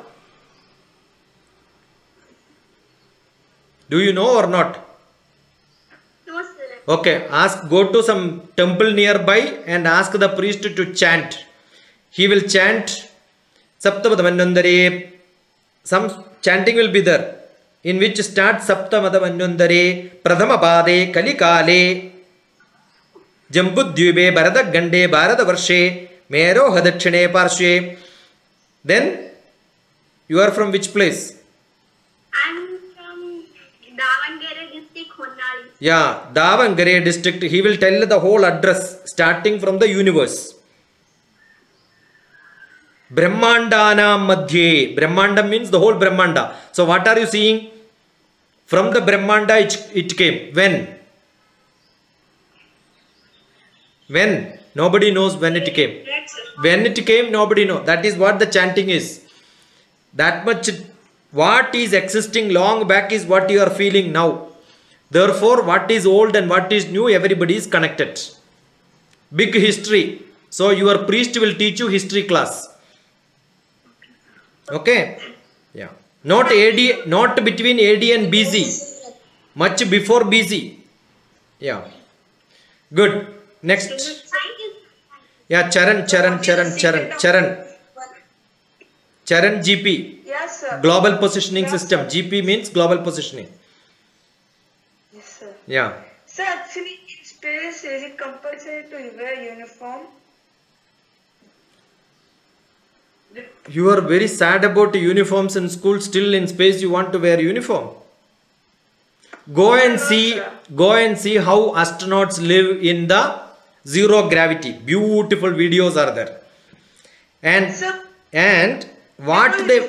Do you know or not? No, sir. Okay, go to some temple nearby and ask the priest to chant. He will chant Saptamada Manvantare. Some chanting will be there, in which starts Saptamada Manvantare, Pradhama Pade, Kalikale, Jambuddyube, Bharata Gande, Bharata Varshe, Mero Hadakshane Parshe. Then, you are from which place? I'm from Davangere district, Honnali. Yeah, Davangere district. He will tell the whole address starting from the universe. Brahmandanam Madhye. Brahmanda means the whole Brahmanda. So what are you seeing? From the Brahmanda it came. When? When? Nobody knows when it came. When it came, nobody knows. That is what the chanting is. That much what is existing long back is what you are feeling now. Therefore, what is old and what is new, everybody is connected. Big history. So your priest will teach you history class. Okay? Yeah. Not AD, not between AD and BC. Much before BC. Yeah. Good. Next. Thank you. Yeah, Charan GP. Yes, sir. Global Positioning Yes, System. sir. GP means Global Positioning. Yes, sir. Yeah. Sir, actually, in space, is it compulsory to wear uniform? You are very sad about uniforms in school. Still in space you want to wear uniform. Go and see how astronauts live in the zero gravity. Beautiful videos are there. Sir, And what they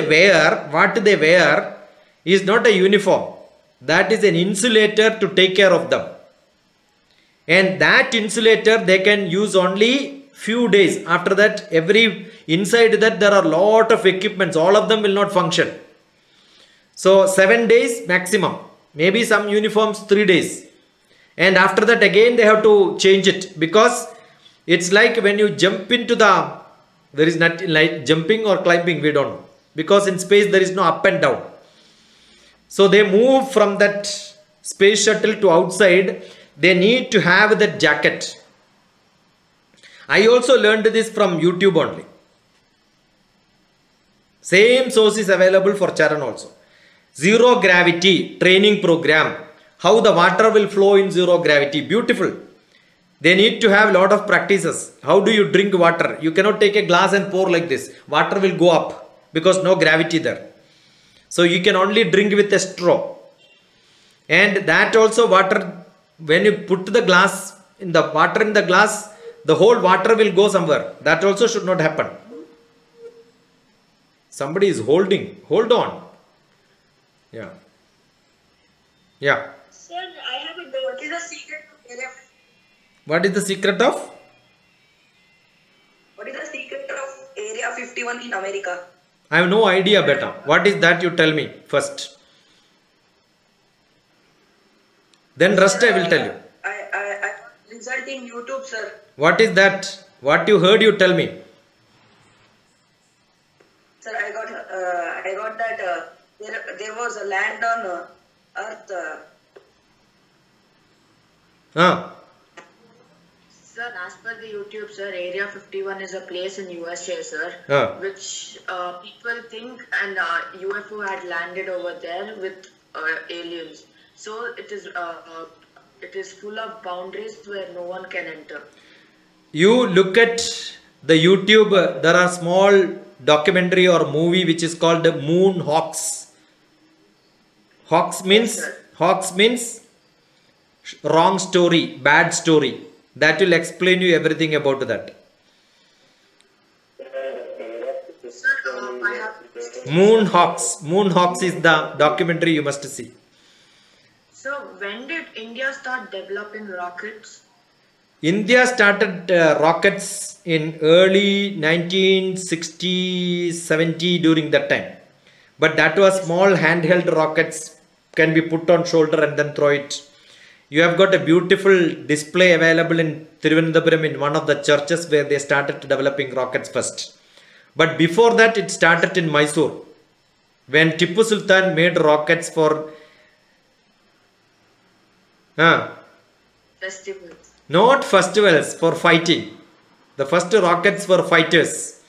wear is not a uniform. That is an insulator to take care of them. And that insulator they can use only few days. After that, inside that there are lot of equipments. All of them will not function. So 7 days maximum. Maybe some uniforms 3 days. And after that again they have to change it, because it's like when you jump into there is nothing like jumping or climbing, we don't know. Because in space there is no up and down. So they move from that space shuttle to outside. They need to have that jacket. I also learned this from YouTube only. Same source is available for Charan also. Zero gravity training program. How the water will flow in zero gravity. Beautiful. They need to have a lot of practices. How do you drink water? You cannot take a glass and pour like this. Water will go up because no gravity there. So you can only drink with a straw. And that also water, when you put the glass in the water in the glass, the whole water will go somewhere. That also should not happen. Somebody is holding. Hold on. Yeah. Yeah. Sir, I have a doubt. What is the secret of area? What is the secret of? What is the secret of Area 51 in America? I have no idea, beta. What is that? You tell me first. Then rest I will tell you. I result in YouTube, sir. What is that? What you heard, you tell me. Sir, I got that there was a land on Earth. Sir, as per the YouTube, sir, Area 51 is a place in USA, sir, which people think and UFO had landed over there with aliens. So it is full of boundaries where no one can enter. You look at the YouTube, there are small documentary or movie which is called Moon Hawks. Hawks means wrong story, bad story. That will explain you everything about that. Moon Hawks is the documentary you must see. So when did India start developing rockets? India started rockets in early 1960-70 during that time. But that was small handheld rockets, can be put on shoulder and then throw it. You have got a beautiful display available in Thiruvananthapuram in one of the churches where they started developing rockets first. But before that it started in Mysore. When Tipu Sultan made rockets for Festivals. Not festivals, for fighting. The first rockets were fighters.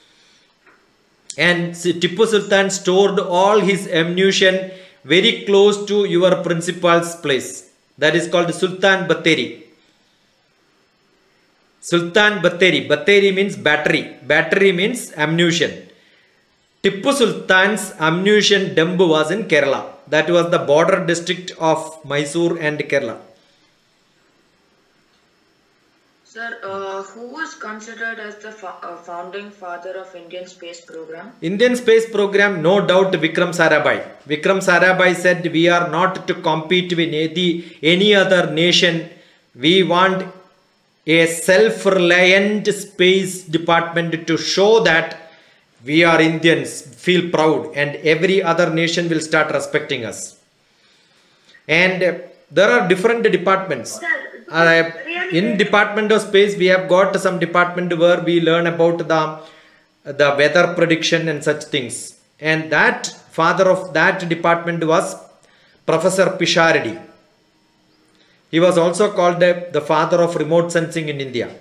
And Tipu Sultan stored all his ammunition very close to your principal's place. That is called Sultan Batteri. Sultan Batteri. Batteri means battery. Battery means ammunition. Tipu Sultan's ammunition dump was in Kerala. That was the border district of Mysore and Kerala. Sir, who was considered as the founding father of Indian space program? Indian space program, no doubt Vikram Sarabhai. Vikram Sarabhai said we are not to compete with any other nation. We want a self-reliant space department to show that We are Indians, feel proud, and every other nation will start respecting us. And there are different departments. In Department of Space, we have got some department where we learn about the weather prediction and such things. And that father of that department was Professor Pishardi. He was also called the father of remote sensing in India.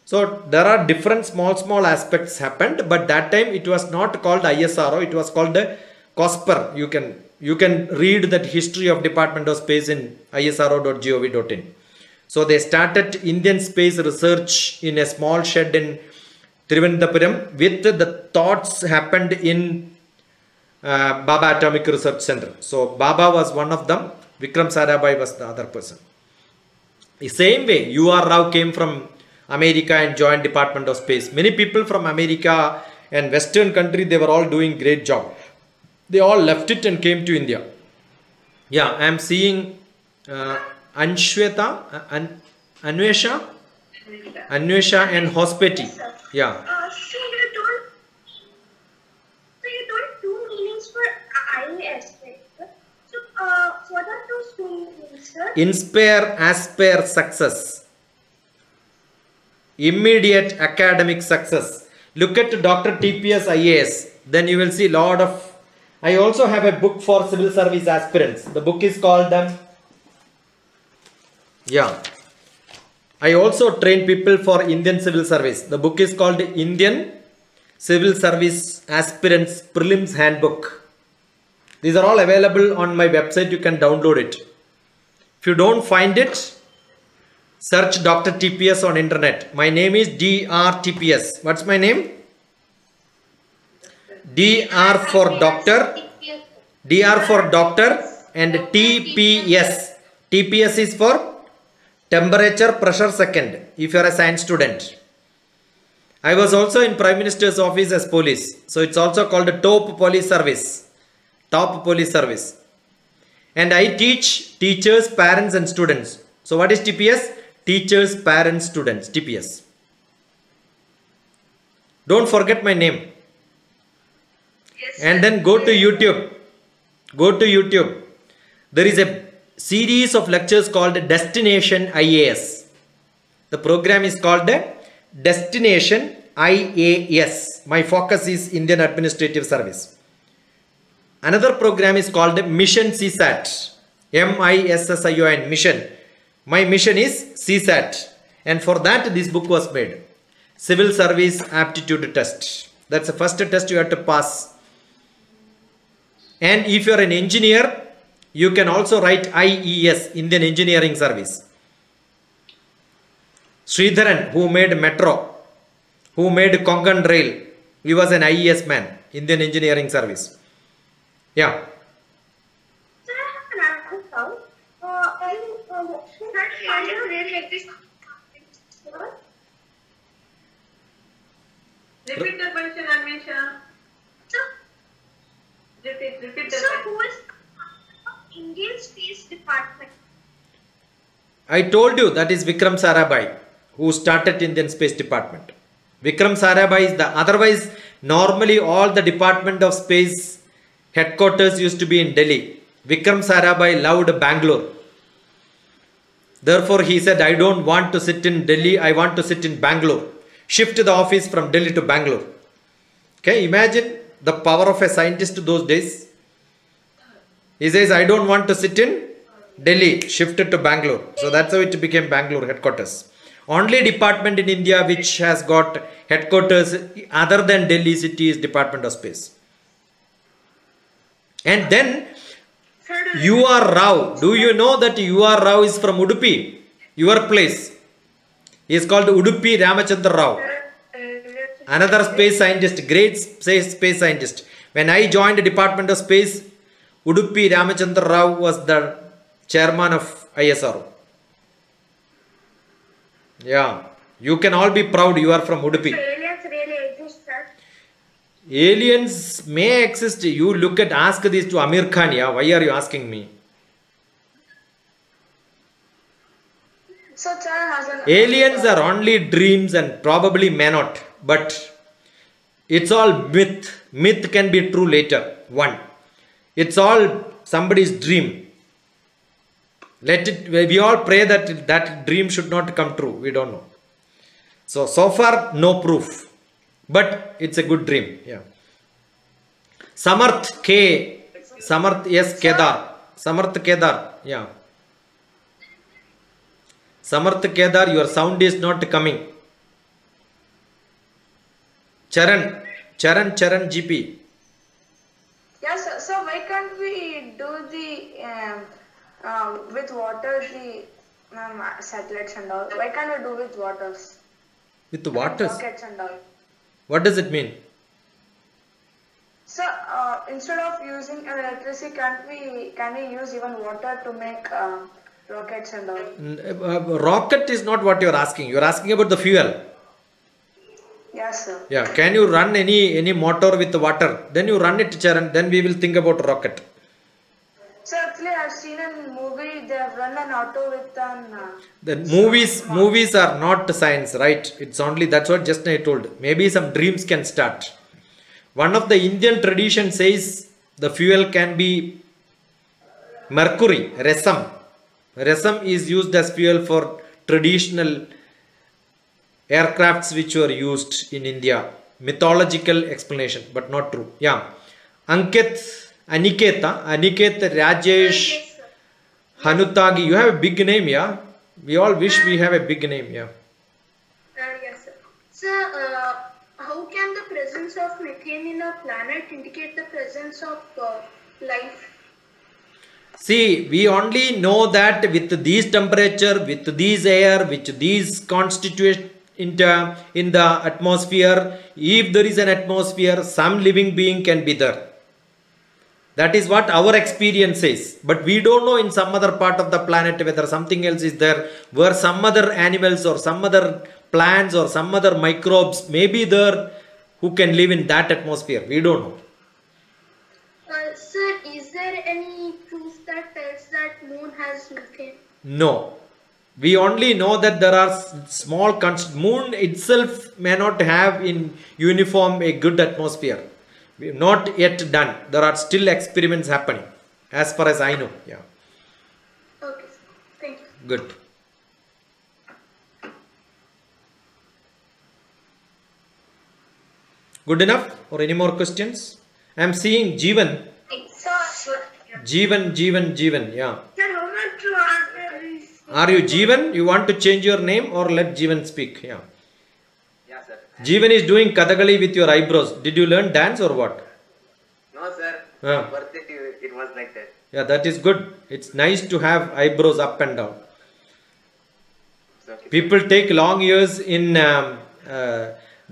So there are different small aspects happened, but that time it was not called ISRO, it was called the COSPER. You can read that history of Department of Space in isro.gov.in. So they started Indian space research in a small shed in Trivandrum with the thoughts happened in Baba Atomic Research Center. So Baba was one of them, Vikram Sarabhai was the other person. The same way, UR Rao came from America and joined Department of Space. Many people from America and Western country, they were all doing great job. They all left it and came to India. Yeah, I am seeing Anshweta, Anwesha and Hospeti. Yeah. So you told two meanings for IAS, right? So what are those two meanings, sir? Inspire, aspire, success. Immediate academic success. Look at Dr. TPS IAS. Then you will see lot of. I also have a book for civil service aspirants. The book is called I also train people for Indian civil service. The book is called Indian Civil Service Aspirants Prelims Handbook. These are all available on my website. You can download it. If you don't find it, search Dr. TPS on internet. My name is Dr. TPS. What's my name? Dr for doctor. Dr for doctor and TPS. TPS is for temperature pressure second if you are a science student. I was also in Prime Minister's office as police. So it's also called a top police service. Top police service. And I teach teachers, parents and students. So what is TPS? Teachers, parents, students. TPS. Don't forget my name. Yes, And then go to YouTube. Go to YouTube. There is a series of lectures called Destination IAS. The program is called Destination IAS. My focus is Indian Administrative Service. Another program is called Mission CSAT. MISSION Mission. My mission is CSAT. And for that this book was made. Civil Service Aptitude Test. That's the first test you have to pass. And if you are an engineer, you can also write IES, Indian Engineering Service. Sridharan, who made Metro, who made Konkan Rail, he was an IES man, Indian Engineering Service. Yeah. So I have another doubt. Can you read this? Repeat the question, Anvesha. Repeat the So question. who is Indian Space Department? I told you that is Vikram Sarabhai who started Indian Space Department. Vikram Sarabhai is the, otherwise normally all the Department of Space headquarters used to be in Delhi. Vikram Sarabhai loved Bangalore. Therefore he said, I don't want to sit in Delhi, I want to sit in Bangalore. Shift the office from Delhi to Bangalore. Okay, imagine the power of a scientist those days. He says, I don't want to sit in Delhi, shifted to Bangalore. So that's how it became Bangalore headquarters. Only department in India which has got headquarters other than Delhi city is Department of Space. And then UR Rao. Do you know that UR Rao is from Udupi? Your place. He is called Udupi Ramachandra Rao. Another space scientist, great space scientist. When I joined the Department of Space, Udupi Ramachandra Rao was the chairman of ISRO. Yeah, you can all be proud you are from Udupi. Aliens really exist, sir? Aliens may exist. You look at, ask this to Amir Khan. Yeah, why are you asking me? So Sir has an Aliens are only dreams and probably may not. But It's all myth. Myth can be true later. One. It's all somebody's dream. Let it. We all pray that that dream should not come true. We don't know. So far no proof, but it's a good dream. Yeah. Samarth K. Samarth yes Kedar. Samarth Kedar. Yeah. Samarth Kedar, your sound is not coming. Charan GP. Yes, so why can't we do the with water the satellites and all? Why can't we do with waters? With the waters. Rockets and all. What does it mean? So instead of using electricity, can we use even water to make rockets and all? Rocket is not what you are asking. You are asking about the fuel. Yes, sir. Yeah. Can you run any motor with water? Then you run it, Charan. Then we will think about rocket. So actually, I've seen in movie they have run an auto with an. The movies are not science, right? It's only, that's what just I told. Maybe some dreams can start. One of the Indian tradition says the fuel can be mercury, resam. Resam is used as fuel for traditional aircrafts which were used in India. Mythological explanation, but not true. Yeah. Aniket Rajesh Hanutagi. You have a big name, yeah? We all wish we have a big name, yeah. Yes, sir. Sir, how can the presence of methane in a planet indicate the presence of life? See, we only know that with these temperature, with these air, with these constituent in the atmosphere, if there is an atmosphere, some living being can be there. That is what our experience says. But we don't know in some other part of the planet whether something else is there, where some other animals or some other plants or some other microbes may be there who can live in that atmosphere. We don't know. Sir, is there any proof that tells that moon has methane? No. We only know that there are small moon itself may not have in uniform a good atmosphere. We have not yet done. There are still experiments happening, as far as I know. Yeah. Okay, sir. Thank you. Good. Good enough? Or any more questions? I am seeing Jeevan. Jeevan. Yeah. Are you Jeevan? You want to change your name or let Jeevan speak? Yeah. Yeah, sir. Jeevan is doing Kathakali with your eyebrows. Did you learn dance or what? No, sir. Ah. Worth it. It was like that. Yeah, that is good. It's nice to have eyebrows up and down. So, okay. People take long years in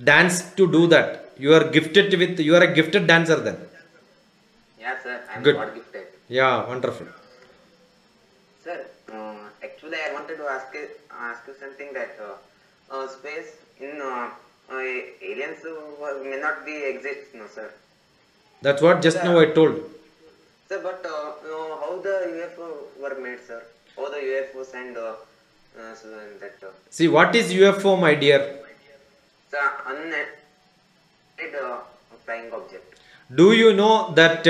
dance to do that. You are a gifted dancer then. Yeah, sir. I'm Good. God gifted. Yeah, wonderful. Sir, actually, I wanted to ask you something that space in aliens may not be exist, no, sir. That's what just now I told. Sir, but how the UFO were made, sir? How the UFOs and so that See, what is UFO, my dear? sir, flying object. Do you know that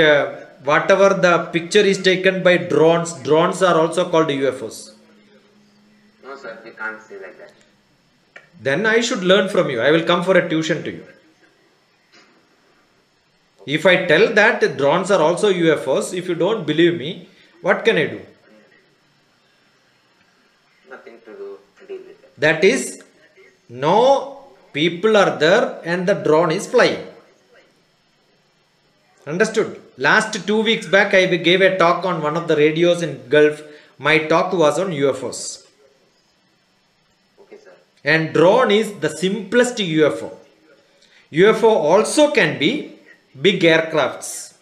whatever the picture is taken by drones are also called UFOs? No, sir, we can't say like that. Then I should learn from you. I will come for a tuition to you. If I tell that drones are also UFOs, if you don't believe me, what can I do? Nothing to deal with that. That is, no people are there and the drone is flying. Understood? Last 2 weeks back, I gave a talk on one of the radios in Gulf. My talk was on UFOs. Okay, sir. And drone is the simplest UFO. UFO also can be big aircrafts.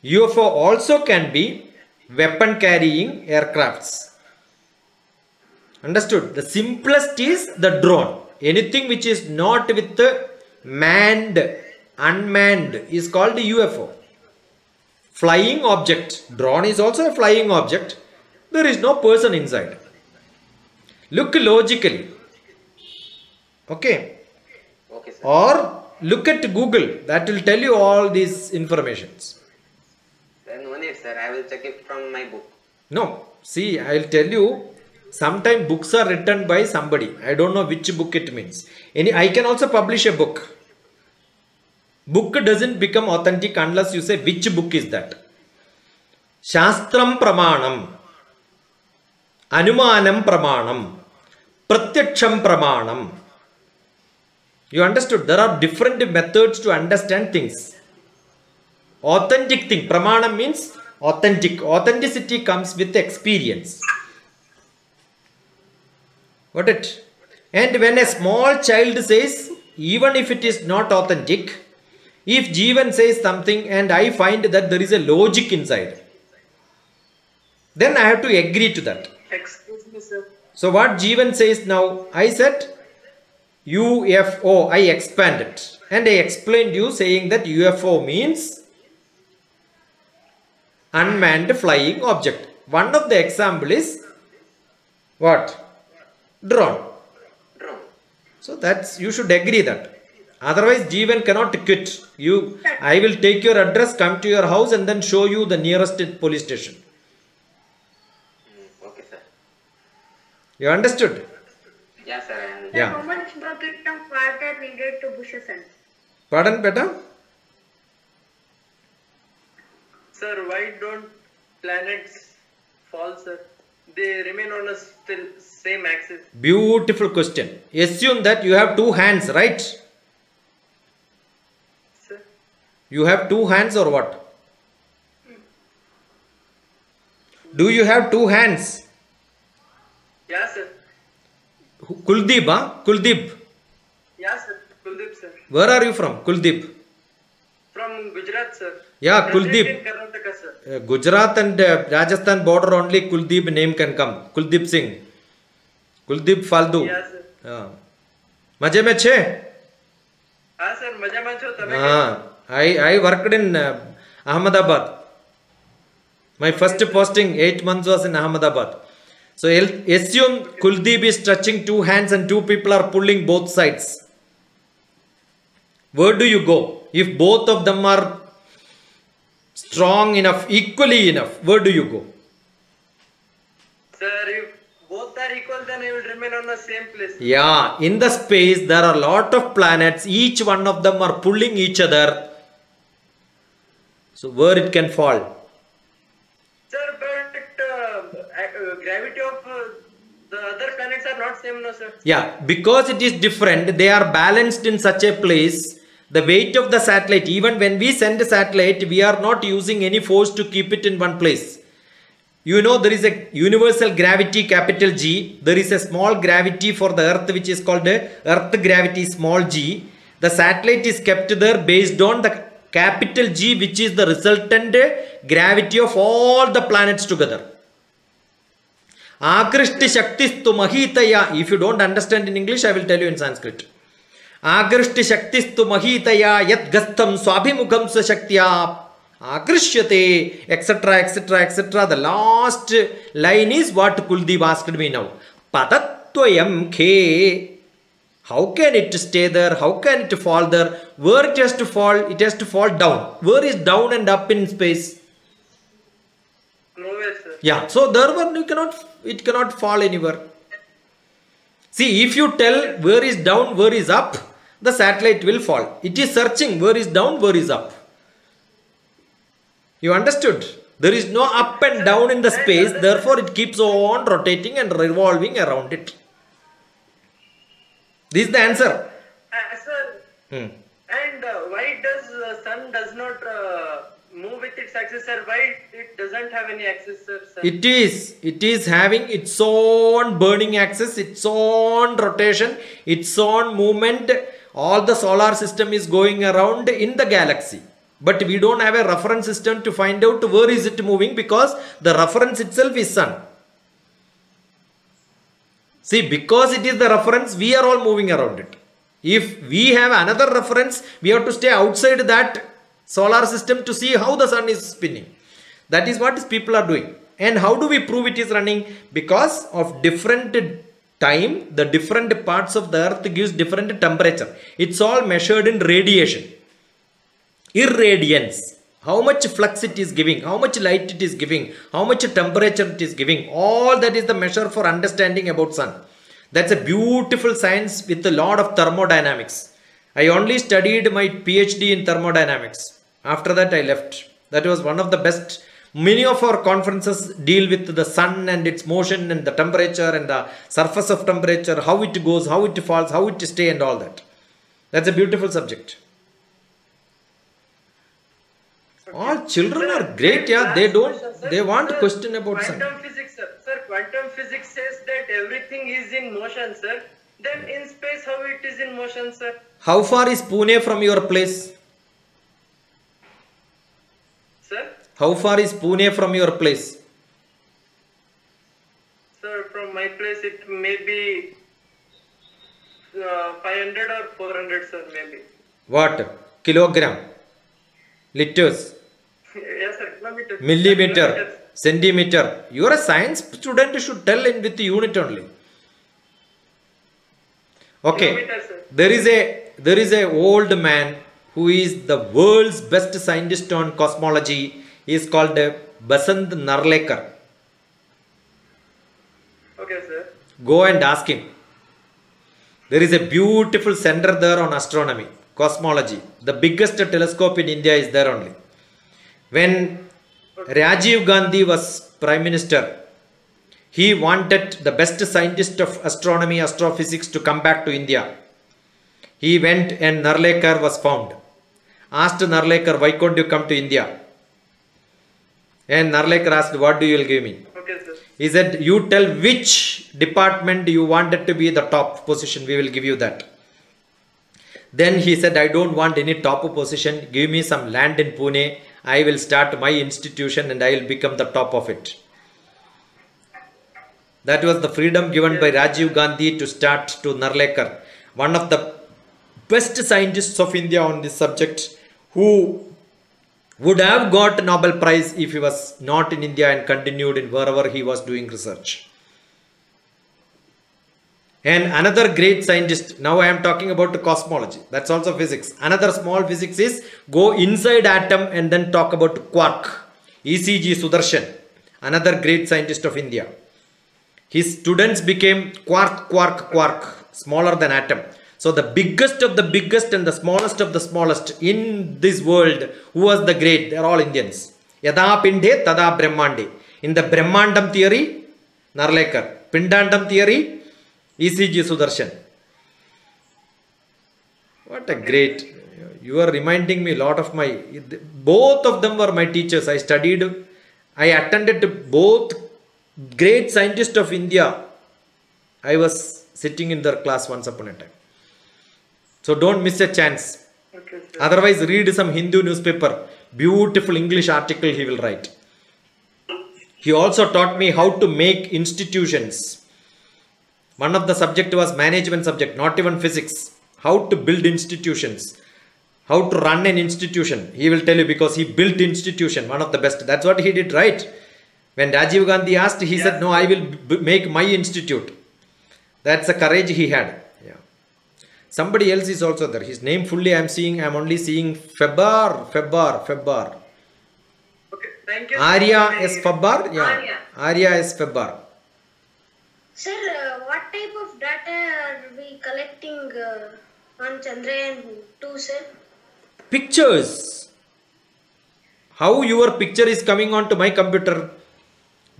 UFO also can be weapon carrying aircrafts. Understood? The simplest is the drone. Anything which is not with the manned, unmanned is called UFO. Flying object. Drone is also a flying object. There is no person inside. Look logically. Okay. Okay, sir. or look at Google. That will tell you all these informations. Sir, no need, sir. I will check it from my book. No, see, I will tell you. Sometimes books are written by somebody. I don't know which book it means. I can also publish a book. Book doesn't become authentic unless you say which book is that. Shastram pramanam, anumanam pramanam, pratyaksham pramanam. You understood? There are different methods to understand things. Authentic thing. Pramanam means authentic. Authenticity comes with experience. Got it? And when a small child says, even if it is not authentic, if Jeevan says something and I find that there is a logic inside, then I have to agree to that. Excuse me, sir. So what Jeevan says now, I said UFO, I expanded and I explained you saying that UFO means unmanned flying object. One of the example is what? Drone. Drone. So that's, you should agree that. Otherwise Jeevan cannot quit. I will take your address, come to your house and then show you the nearest police station. Okay, sir. You understood? Yeah, sir. I understand. Yeah. How much bucket of water needed to bush a sun? Pardon, beta? Sir, why don't planets fall, sir? They remain on a still same axis. Beautiful question. Assume that you have two hands, right? Sir, You have two hands or what? Do you have two hands? yeah, sir. Kuldeep, huh? Kuldeep. Yeah, sir. Kuldeep, sir. Where are you from? Kuldeep. From Gujarat, sir. Yeah, Present Kuldeep. in Karnataka, sir. Gujarat and Rajasthan border only Kuldeep name can come. Kuldeep Singh. Kuldeep Faldu. Yeah, sir. Yeah. मजे में छे? हाँ sir मजा में छो तमे हाँ. I worked in Ahmedabad. My first posting 8 months was in Ahmedabad. So assume Kuldeep is touching two hands and two people are pulling both sides. Where do you go? If both of them are strong enough, equally enough, where do you go? sir, if both are equal then I will remain on the same place. Yeah, in the space there are a lot of planets, each one of them are pulling each other. So where it can fall? Sir, but gravity of the other planets are not same, no sir. Yeah, because it is different, they are balanced in such a place. The weight of the satellite, even when we send a satellite, we are not using any force to keep it in one place. You know, there is a universal gravity, capital G. There is a small gravity for the earth, which is called earth gravity, small g. The satellite is kept there based on the capital G, which is the resultant gravity of all the planets together. Akrishti Shaktistu Mahitaya. If you don't understand in English, I will tell you in Sanskrit. Agrishti Shaktistu Mahitaya Yat Gastam Swabhimukam Sashaktya Akrishyate, etc., etc., etc. The last line is what Kuldeep asked me now. Patattvayam Khe. How can it stay there? How can it fall there? Where it has to fall? It has to fall down. Where is down and up in space? Nowhere, sir. Yeah, so therefore it cannot fall anywhere. See, if you tell where is down, where is up, the satellite will fall. It is searching where is down, where is up. You understood? There is no up and down in the space, therefore it keeps on rotating and revolving around it. This is the answer. Sir, and why does sun does not move with its axis, sir? Why it doesn't have any axis, sir? It is having its own burning axis, its own rotation, its own movement. All the solar system is going around in the galaxy. But we don't have a reference system to find out where is it moving, because the reference itself is sun. See, because it is the reference, we are all moving around it. If we have another reference, we have to stay outside that solar system to see how the sun is spinning. That is what people are doing. And how do we prove it is running? Because of different time, the different parts of the earth gives different temperature. It's all measured in radiation, irradiance, how much flux it is giving, how much light it is giving, how much temperature it is giving. All that is the measure for understanding about sun. That's a beautiful science with a lot of thermodynamics. I only studied my PhD in thermodynamics. After that I left. That was one of the best. Many of our conferences deal with the sun and its motion and the temperature and the surface of temperature, how it goes, how it falls, how it stays and all that. That's a beautiful subject. All children are great, yeah. They want to question about sun. Quantum physics, sir. Sir, quantum physics says that everything is in motion, sir. Then in space, how it is in motion, sir? How far is Pune from your place? Sir? How far is Pune from your place? Sir, from my place, it may be 500 or 400, sir, maybe. What? Kilogram? Liters? Yes, sir, kilometers. Millimeter? Centimeter? You are a science student, you should tell in with the unit only. Okay, Kilometers, sir. there is a old man who is the world's best scientist on cosmology. He is called Basant Narlekar. Okay, sir. Go and ask him. There is a beautiful center there on astronomy, cosmology. The biggest telescope in India is there only. When Rajiv Gandhi was Prime Minister, he wanted the best scientist of astronomy, astrophysics to come back to India. He went and Narlekar was found. Asked Narlekar, why can't you come to India? And Narlekar asked, what do you will give me? Okay, sir. He said, you tell which department you wanted to be the top position, we will give you that. Then he said, I don't want any top position, give me some land in Pune, I will start my institution and I will become the top of it. That was the freedom given by Rajiv Gandhi to start to Narlekar, one of the best scientists of India on this subject, who would have got Nobel Prize if he was not in India and continued in wherever he was doing research. And another great scientist, now I am talking about cosmology, that's also physics. Another small physics is go inside atom and then talk about quark. ECG Sudarshan, another great scientist of India. His students became quark, smaller than atom. So the biggest of the biggest and the smallest of the smallest in this world, who was the great? They are all Indians. Yada Pinde, Tada Brahmande. In the Brahmandam theory, Narlekar. Pindandam theory, ECG Sudarshan. What a great, you are reminding me a lot of my, both of them were my teachers. I attended both great scientists of India. I was sitting in their class once upon a time. So don't miss a chance. Okay, sir. Otherwise read some Hindu newspaper. Beautiful English article he will write. He also taught me how to make institutions. One of the subject was management subject, not even physics. How to build institutions. How to run an institution. He will tell you because he built institution, one of the best. That's what he did, right? When Rajiv Gandhi asked, he said, no, I will make my institute. That's the courage he had. Yeah. Somebody else is also there. His name fully I am only seeing Febbar. Okay, thank you. Arya S. Febbar? Yeah. Arya S. Febbar. Sir, what type of data are we collecting on Chandrayaan 2, sir? Pictures. How your picture is coming onto my computer?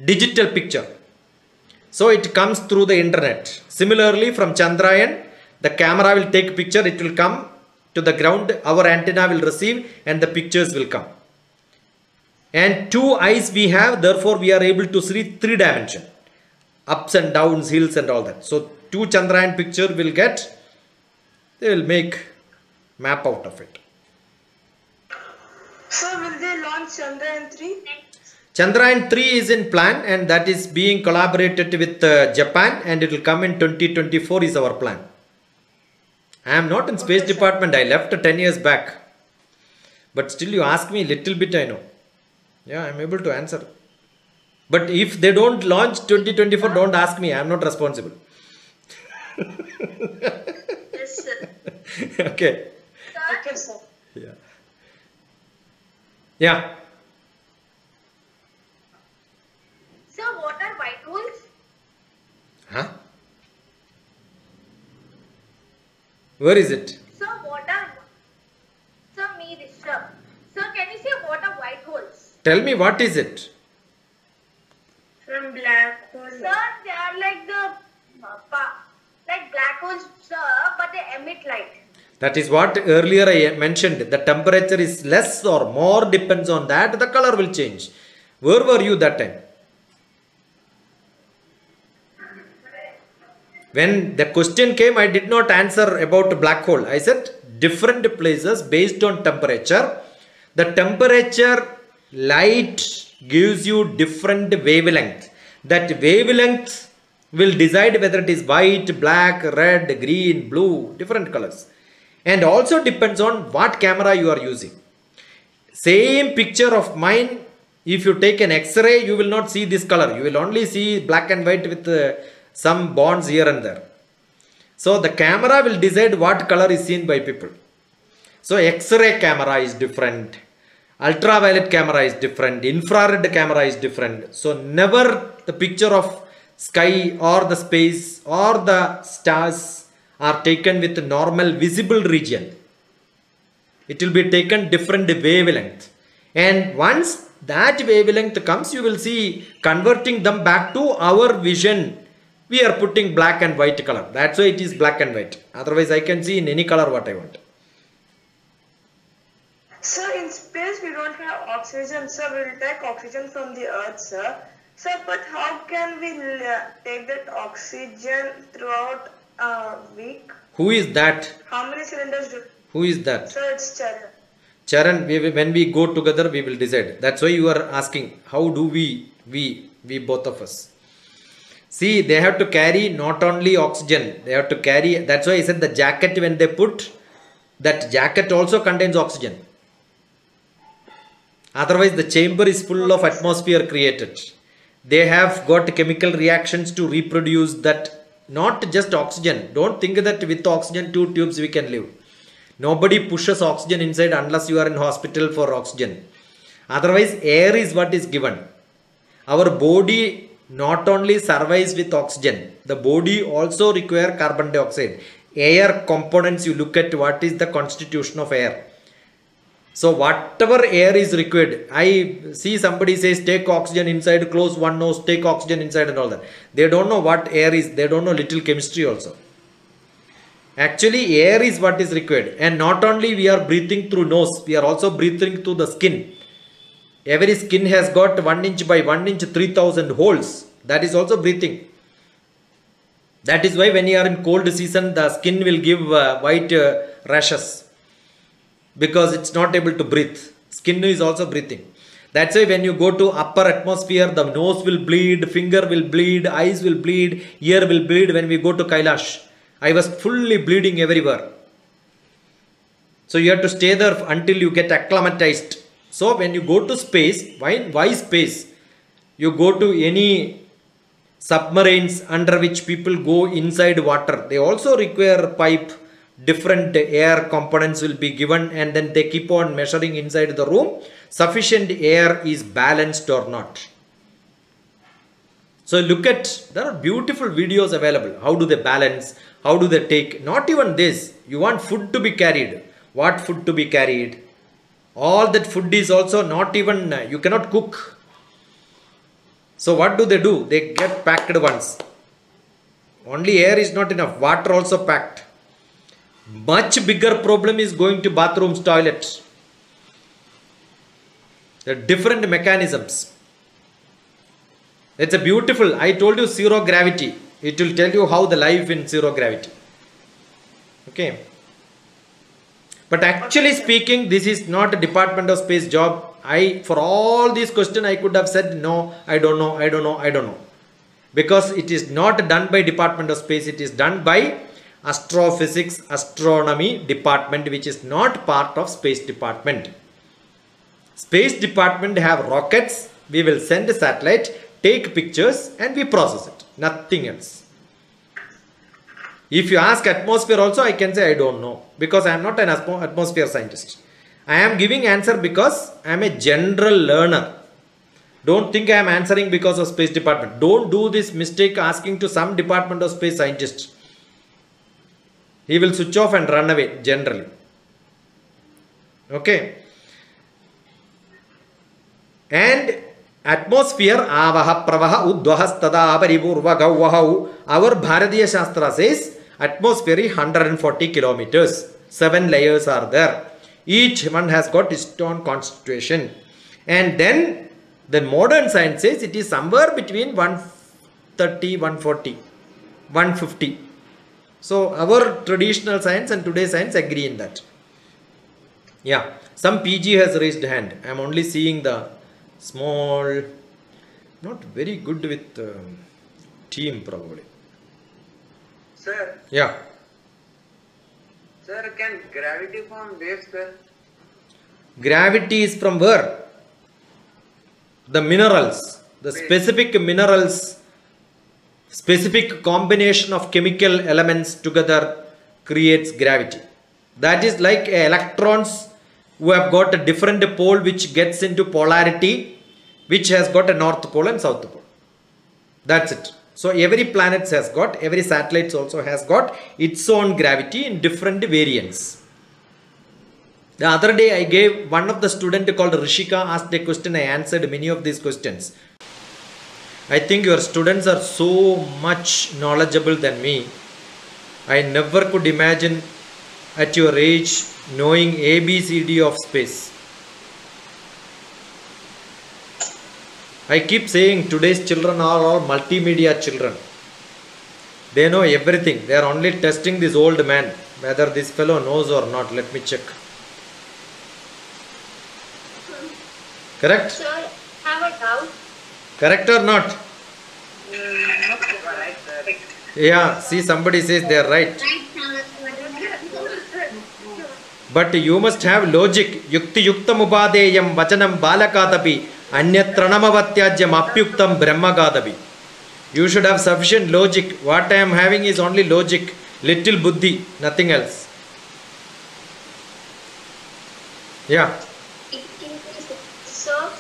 Digital picture. So it comes through the internet. Similarly, from Chandrayaan, the camera will take picture, it will come to the ground, our antenna will receive and the pictures will come. And 2 eyes we have, therefore we are able to see 3 dimension. Ups and downs, hills and all that. So 2 Chandrayaan picture will get, they will make map out of it. So will they launch Chandrayaan 3? Chandrayaan 3 is in plan and that is being collaborated with Japan and it will come in 2024 is our plan. I am not in space department, I left 10 years back. But still you ask me little bit I know. Yeah, I am able to answer. But if they don't launch 2024, don't ask me, I am not responsible. Yes, sir. Okay. Sir, Okay, sir. Yeah. Yeah. sir, what are white holes? Huh? Where is it? Sir, what are... Sir, me, Rishabh. Sir, can you say what are white holes? Tell me, what is it? From black hole. Sir, they are like the... like black holes, sir, but they emit light. That is what earlier I mentioned. The temperature is less or more depends on that. The color will change. Where were you that time? When the question came, I did not answer about black hole. I said different places based on temperature. The temperature, light gives you different wavelength. That wavelength will decide whether it is white, black, red, green, blue, different colors. And also depends on what camera you are using. Same picture of mine, if you take an X-ray, you will not see this color. You will only see black and white with some bonds here and there. So the camera will decide what color is seen by people. So X-ray camera is different. Ultraviolet camera is different. Infrared camera is different. So never the picture of sky or the space or the stars are taken with normal visible region. It will be taken different wavelength. And once that wavelength comes, you will see converting them back to our vision. We are putting black and white color. That's why it is black and white. Otherwise, I can see in any color what I want. Sir, in space we don't have oxygen, sir. We'll take oxygen from the earth, sir. Sir, but how can we take that oxygen throughout a week? Who is that? How many cylinders do? Who is that? Sir, it's Charan. Charan, when we go together, we will decide. That's why you are asking, how do we both of us. See, they have to carry not only oxygen, they have to carry, that's why I said the jacket, when they put, that jacket also contains oxygen. Otherwise, the chamber is full of atmosphere created. They have got chemical reactions to reproduce that, not just oxygen. Don't think that with oxygen 2 tubes we can live. Nobody pushes oxygen inside unless you are in hospital for oxygen. Otherwise, air is what is given. Our body not only survives with oxygen, the body also requires carbon dioxide. Air components, you look at what is the constitution of air. So whatever air is required, I see somebody says take oxygen inside, close one nose, take oxygen inside and all that. They don't know what air is, they don't know little chemistry also. Actually air is what is required, and not only we are breathing through nose, we are also breathing through the skin. Every skin has got 1 inch by 1 inch 3000 holes. That is also breathing. That is why when you are in cold season, the skin will give white rashes. Because it's not able to breathe. Skin is also breathing. That's why when you go to upper atmosphere, the nose will bleed, finger will bleed, eyes will bleed, ear will bleed. When we go to Kailash, I was fully bleeding everywhere. So you have to stay there until you get acclimatized. So when you go to space, why space? You go to any submarines under which people go inside water. They also require pipe. Different air components will be given, and then they keep on measuring inside the room. Sufficient air is balanced or not. So look at, there are beautiful videos available. How do they balance? How do they take? Not even this. You want food to be carried. What food to be carried? All that food is also not even, you cannot cook. So what do? They get packed once. Only air is not enough. Water also packed. Much bigger problem is going to bathrooms, toilets. There are different mechanisms. It's a beautiful, I told you zero gravity. It will tell you how the life in zero gravity. Okay. But actually speaking, this is not a Department of Space job. For all these questions, I could have said, no, I don't know. Because it is not done by Department of Space. It is done by Astrophysics, Astronomy Department, which is not part of Space Department. Space Department have rockets. We will send a satellite, take pictures, and we process it. Nothing else. If you ask atmosphere also, I can say I don't know, because I am not an atmosphere scientist. I am giving answer because I am a general learner. Don't think I am answering because of space department. Don't do this mistake asking to some department of space scientist. He will switch off and run away generally. Okay. And atmosphere avaha pravaha udvahas tada aparipurva gauvahu. Our Bharatiya Shastra says atmosphere is 140 kilometers. 7 layers are there. Each one has got its own constitution. And then the modern science says it is somewhere between 130, 140, 150. So our traditional science and today's science agree in that. Yeah, some PG has raised hand. I am only seeing the small, not very good with team probably. Sir, Yeah. sir, can gravity form waves, sir? Gravity is from where? The minerals, the specific minerals, specific combination of chemical elements together creates gravity. That is like electrons who have got a different pole which gets into polarity, which has got a north pole and south pole. That's it. So every planet has got, every satellite also has got its own gravity in different variants. The other day I gave one of the student called Rishika asked a question. I answered many of these questions. I think your students are so much knowledgeable than me. I never could imagine at your age knowing ABCD of space. I keep saying today's children are all multimedia children. They know everything. They are only testing this old man, whether this fellow knows or not. Let me check. Correct? Sir, I have a doubt. Correct or not? Right, sir. Yeah, see, somebody says they are right. But you must have logic. Yukti yuktam upadeyam vachanam balakadapi anyatranamavatyajyam apyuktam brahmagadapi. You should have sufficient logic. What I am having is only logic, little buddhi, nothing else. Yeah. Sir,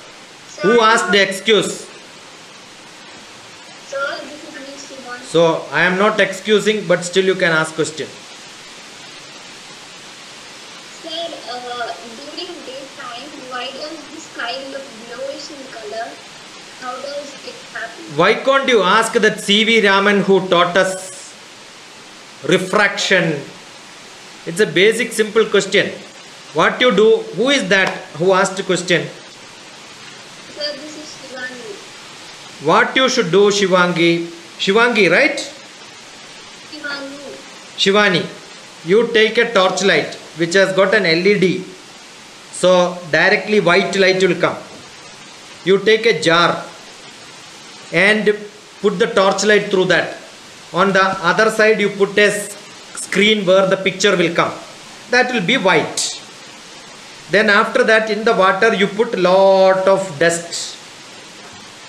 Who asked the excuse? Sir, this is me, Shivani. So I am not excusing, but still you can ask question. Sir, during daytime, why does the sky look bluish in color? How does it happen? Why can't you ask that C.V. Raman who taught us refraction? It's a basic simple question. What you do? Who is that who asked the question? Sir, this is Shivani. What you should do, Shivangi? Shivangi, right? Shivani. Shivani, you take a torchlight which has got an LED. So directly white light will come. You take a jar and put the torchlight through that. On the other side you put a screen where the picture will come. That will be white. Then after that in the water you put lot of dust.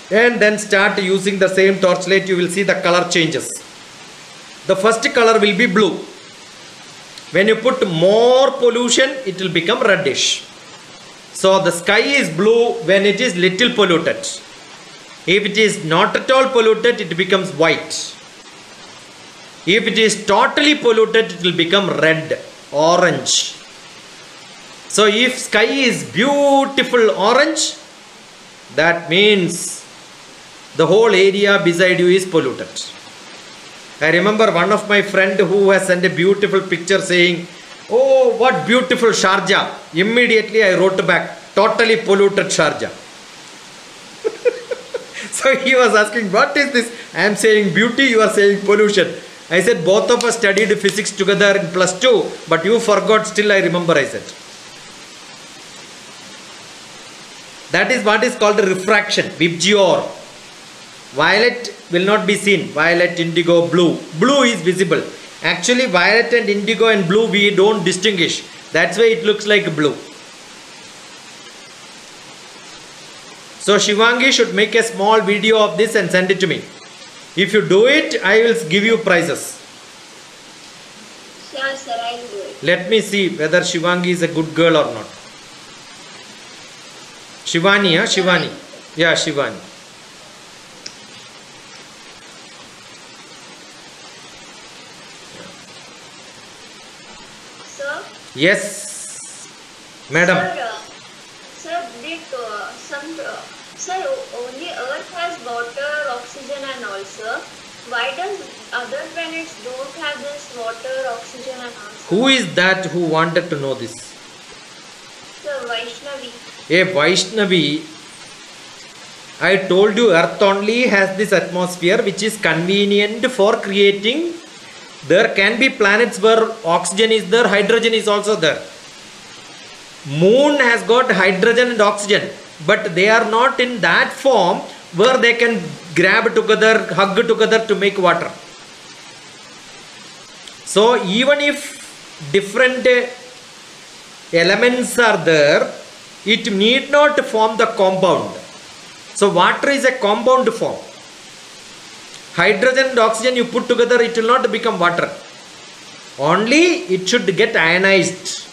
And then start using the same torchlight, you will see the color changes. The first color will be blue. When you put more pollution, it will become reddish. So the sky is blue when it is little polluted. If it is not at all polluted, it becomes white. If it is totally polluted, it will become red, orange. So if sky is beautiful orange, that means the whole area beside you is polluted. I remember one of my friend who has sent a beautiful picture saying, "Oh, what beautiful Sharjah." Immediately I wrote back, "Totally polluted Sharjah." So he was asking, "What is this?" I am saying beauty, you are saying pollution. I said, "Both of us studied physics together in +2, but you forgot, still I remember," I said. That is what is called refraction, Vibgyor. Violet will not be seen. Violet, indigo, blue. Blue is visible. Actually, violet and indigo and blue we don't distinguish. That's why it looks like blue. So Shivangi should make a small video of this and send it to me. If you do it, I will give you prizes. sir, I'll do it. Let me see whether Shivangi is a good girl or not. Shivani, yeah? Shivani. Yeah, Shivani. Sir? Yes, madam. Sir, did sir, only Earth has water, oxygen and all, sir. Why does other planets don't have this water, oxygen and all? Sir? Who is that who wanted to know this? Sir, Vaishnavi. A Vaishnavi, I told you Earth only has this atmosphere which is convenient for creating. There can be planets where oxygen is there, hydrogen is also there. Moon has got hydrogen and oxygen, but they are not in that form where they can grab together, hug together to make water. So even if different elements are there, it need not form the compound. So water is a compound form. Hydrogen and oxygen you put together, it will not become water. Only it should get ionized.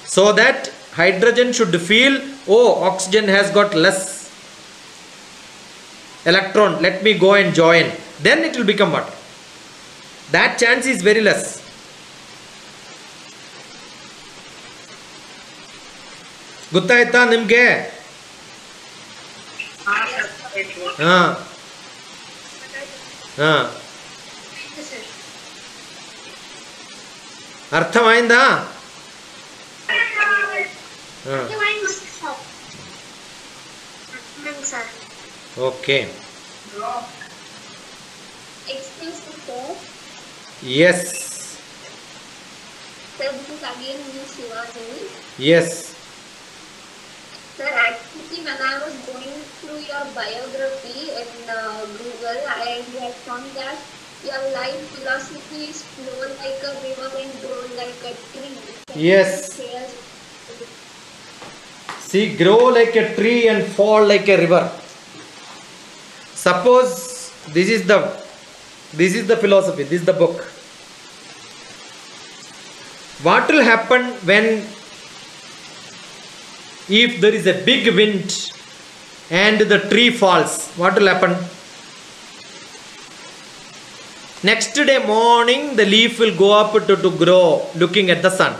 So that hydrogen should feel, oh, oxygen has got less electron, let me go and join. Then it will become water. That chance is very less. ಗೊತ್ತಾಯ್ತಾ ನಿಮಗೆ? అర్థమైందా? Okay. Excuse me, sir. Yes. Sir, this is again me, Shivaji. Yes. Sir, actually, when I was going through your biography in Google, I had found that your life philosophy is flow like a river and grow like a tree. Yes. See, grow like a tree and fall like a river. Suppose this is the philosophy, this is the book. What will happen when if there is a big wind and the tree falls? What will happen? Next day morning the leaf will go up to grow looking at the sun.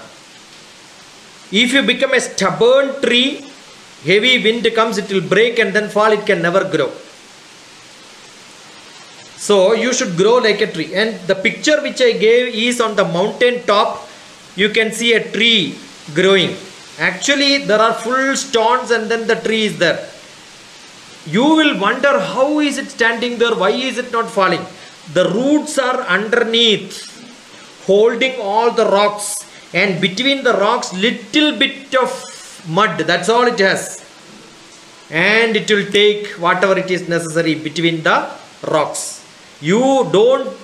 If you become a stubborn tree, heavy wind comes, it will break and then fall, it can never grow. So you should grow like a tree. And the picture which I gave is on the mountain top. You can see a tree growing. Actually there are full stones and then the tree is there. You will wonder how is it standing there, why is it not falling? The roots are underneath holding all the rocks, and between the rocks little bit of mud, that's all it has, and it will take whatever it is necessary between the rocks. You don't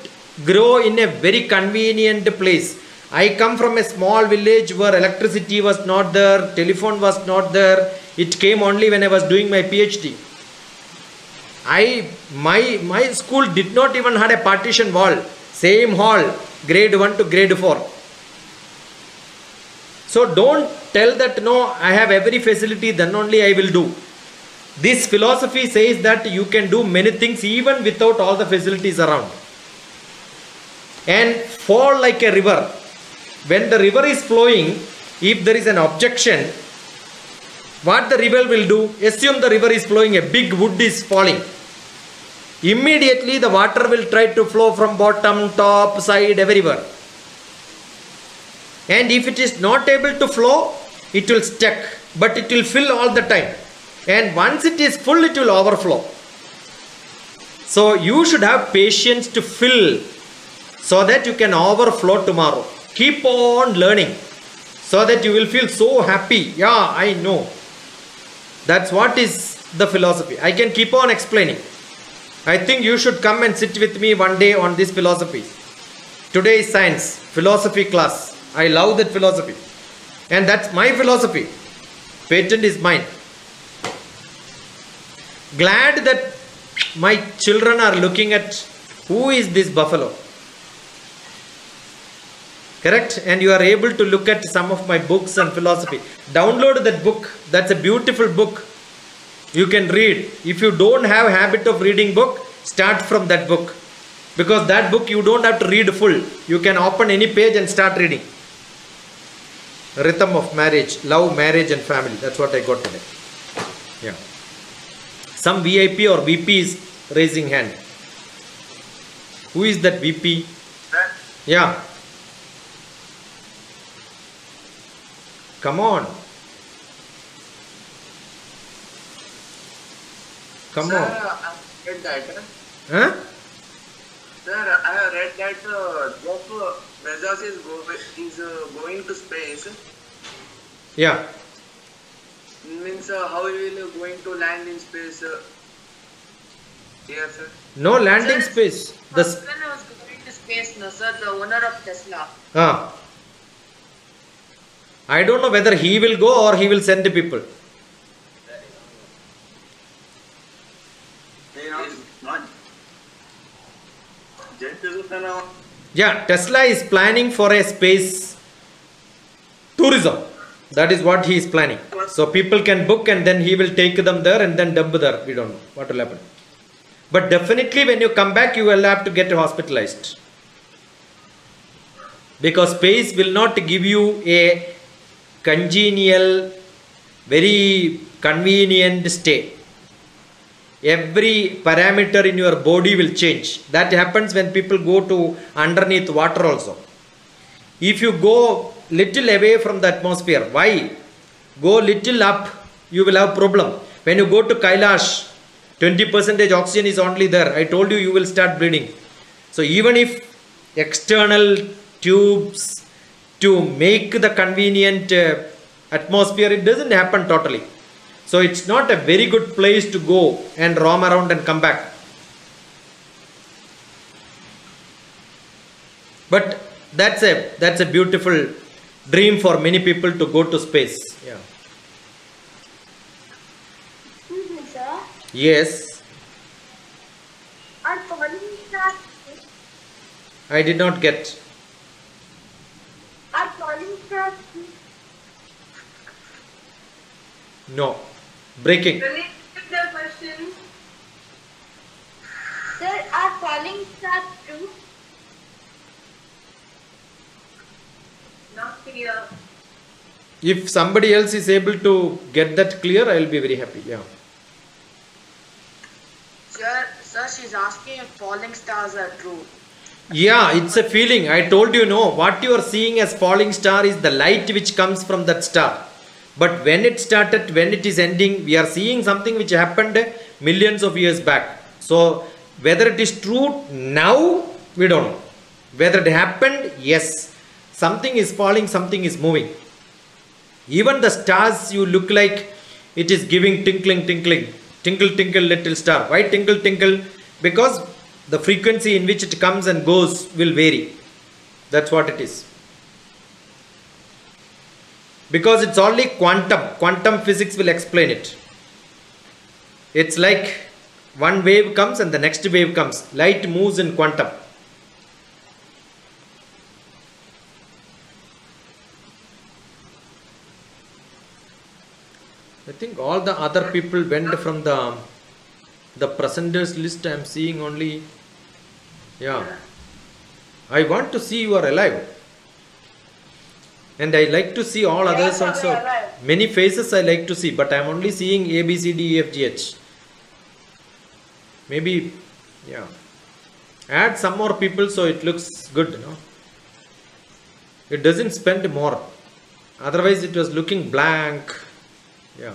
grow in a very convenient place. I come from a small village where electricity was not there, telephone was not there. It came only when I was doing my PhD. My school did not even had a partition wall. Same hall, grade 1 to grade 4. So don't tell that no, I have every facility, then only I will do. This philosophy says that you can do many things even without all the facilities around. And fall like a river. When the river is flowing, if there is an objection, what the river will do? Assume the river is flowing, a big wood is falling. Immediately the water will try to flow from bottom, top, side, everywhere. And if it is not able to flow, it will stuck, but it will fill all the time. And once it is full, it will overflow. So you should have patience to fill so that you can overflow tomorrow. Keep on learning so that you will feel so happy. Yeah, I know. That's what is the philosophy. I can keep on explaining. I think you should come and sit with me one day on this philosophy. Today is science, philosophy class. I love that philosophy. And that's my philosophy. Patent is mine. Glad that my children are looking at who is this buffalo. Correct? And you are able to look at some of my books and philosophy. Download that book. That's a beautiful book. You can read. If you don't have a habit of reading book, start from that book. Because that book you don't have to read full. You can open any page and start reading. Rhythm of Marriage, Love, Marriage and Family. That's what I got today. Yeah. Some VIP or VP is raising hand. Who is that VP? Yeah. Come on. Come Sir, on. I have read that. Huh? Sir, I have read that Jeff Bezos is going to space. Yeah. Means how he will going to land in space? Yes, sir. No landing space. The Husband was going to space, no, sir, the owner of Tesla. I don't know whether he will go or he will send the people. Yeah, Tesla is planning for a space tourism. That is what he is planning. So people can book and then he will take them there and then dump there. We don't know what will happen. But definitely when you come back, you will have to get hospitalized. Because space will not give you a congenial, very convenient stay. Every parameter in your body will change. That happens when people go to underneath water also. If you go little away from the atmosphere, why? Go little up, you will have problem. When you go to Kailash, 20% oxygen is only there. I told you, you will start bleeding. So even if external tubes to make the convenient atmosphere, it doesn't happen totally. So it's not a very good place to go and roam around and come back. But that's a beautiful dream for many people to go to space. Yeah. Excuse me, sir. Yes. Are falling stars I did not get. are falling stars No. Breaking. Can you repeat the question? Sir, are falling stars true? Not clear. If somebody else is able to get that clear, I will be very happy. Yeah. Sir, she's asking if falling stars are true. Yeah, it's a feeling. I told you, no, what you are seeing as falling star is the light which comes from that star. But when it started, when it is ending, we are seeing something which happened millions of years back. So whether it is true now, we don't know. Whether it happened, yes. Something is falling, something is moving. Even the stars, you look like it is giving tinkling, tinkling. Tinkle, tinkle, little star. Why tinkle, tinkle? Because the frequency in which it comes and goes will vary. That's what it is. Because it's only quantum physics will explain it. It's like one wave comes and the next wave comes. Light moves in quantum. I think all the other people went from the presenters list. I am seeing only, yeah. I want to see you are alive. And I like to see all others also. Many faces I like to see, but I am only seeing A, B, C, D, E, F, G, H. Maybe, yeah. Add some more people so it looks good, no? It doesn't spend more. Otherwise it was looking blank. Yeah.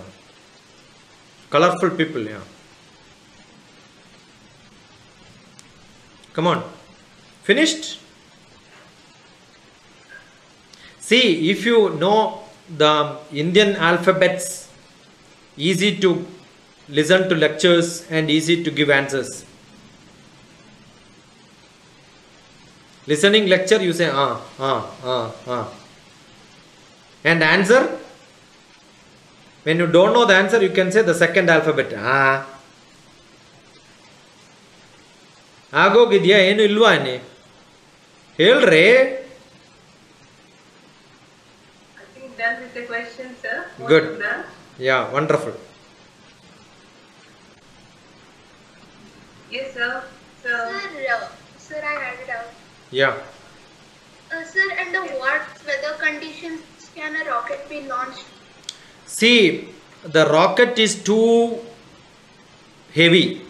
Colorful people, yeah. Come on. Finished? See, if you know the Indian alphabets, easy to listen to lectures and easy to give answers. Listening lecture, you say, And answer, when you don't know the answer, you can say the second alphabet. ಆಗೋಗಿದ್ಯಾ ಏನು ಇಲ್ವಾ ಏನಿ ಹೇಳ್ರಿ done with the question, sir. Most Good. of them. Yeah, wonderful. Yes, sir. Sir, I had it out. Yeah. Sir, under what weather conditions can a rocket be launched? See, the rocket is too heavy,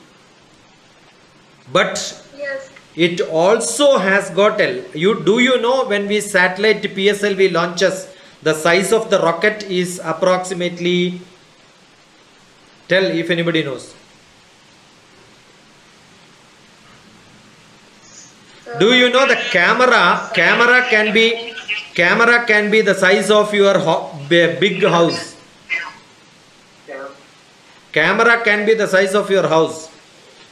but Yes. it also has got do you know when we satellite PSLV launches, the size of the rocket is approximately, tell if anybody knows. Do you know the camera can be the size of your big house. Camera can be the size of your house.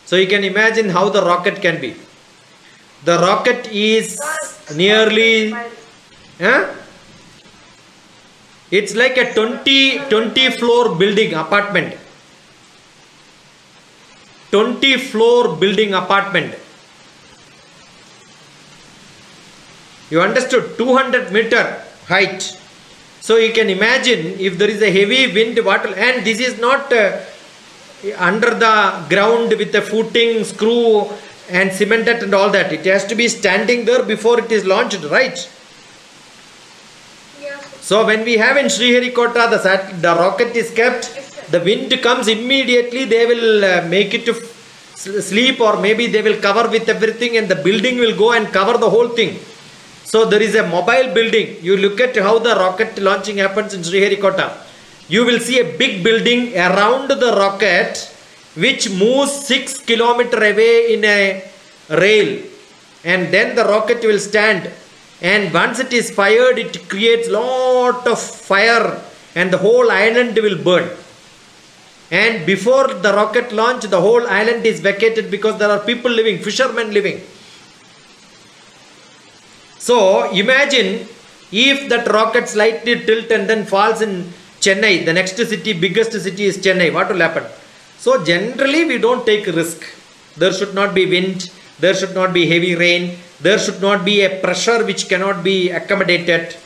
So you can imagine how the rocket can be. The rocket is nearly, it's like a 20 floor building apartment. 20 floor building apartment. You understood? 200-meter height. So you can imagine if there is a heavy wind, and this is not under the ground with a footing, screw and cemented and all that. It has to be standing there before it is launched, right? Yes. So when we have in Sriharikota, the rocket is kept, the wind comes immediately, they will make it to sleep, or maybe they will cover with everything, and the building will go and cover the whole thing. So there is a mobile building. You look at how the rocket launching happens in Sriharikota. You will see a big building around the rocket which moves 6 kilometers away in a rail, and then the rocket will stand, and once it is fired, it creates lot of fire and the whole island will burn. And before the rocket launch, the whole island is vacated because there are people living, fishermen living. So imagine if that rocket slightly tilt and then falls in Chennai, the next city, biggest city is Chennai, what will happen? So generally we don't take risk. There should not be wind, there should not be heavy rain, there should not be a pressure which cannot be accommodated,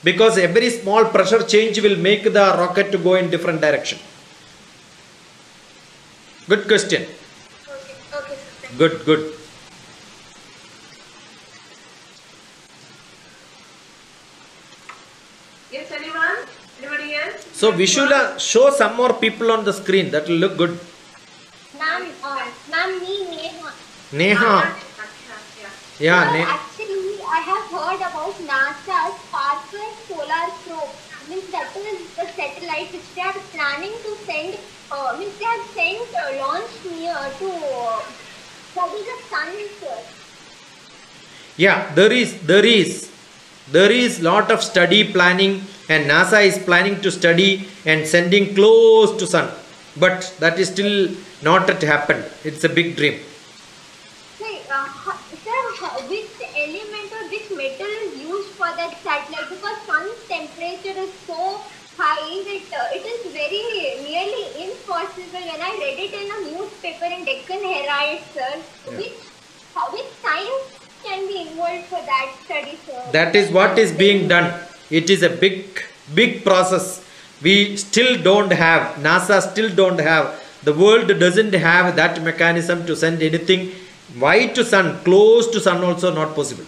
because every small pressure change will make the rocket to go in different direction. Good question. Okay, sir. Good, good. Yes, anyone? Anybody else? So Vishula, show some more people on the screen. That will look good. Ma'am, me, Neha. Neha. Yeah, Sir, Neha. actually, I have heard about NASA's Parker Solar Probe. Means that is the satellite which they are planning to send. Means they have sent launch near to study the sun, sir. Yeah, there is lot of study planning, and NASA is planning to study and sending close to sun, but that is still not yet happened. It's a big dream. Say, sir, which element or which metal is used for that satellite? Because sun's temperature is so high that it is very nearly impossible. When I read it in a newspaper in Deccan Herald, sir, which science can be involved for that study, sir? That is what is being done. It is a big process. We still don't have, NASA still don't have, the world doesn't have that mechanism to send anything wide to sun, close to sun also not possible.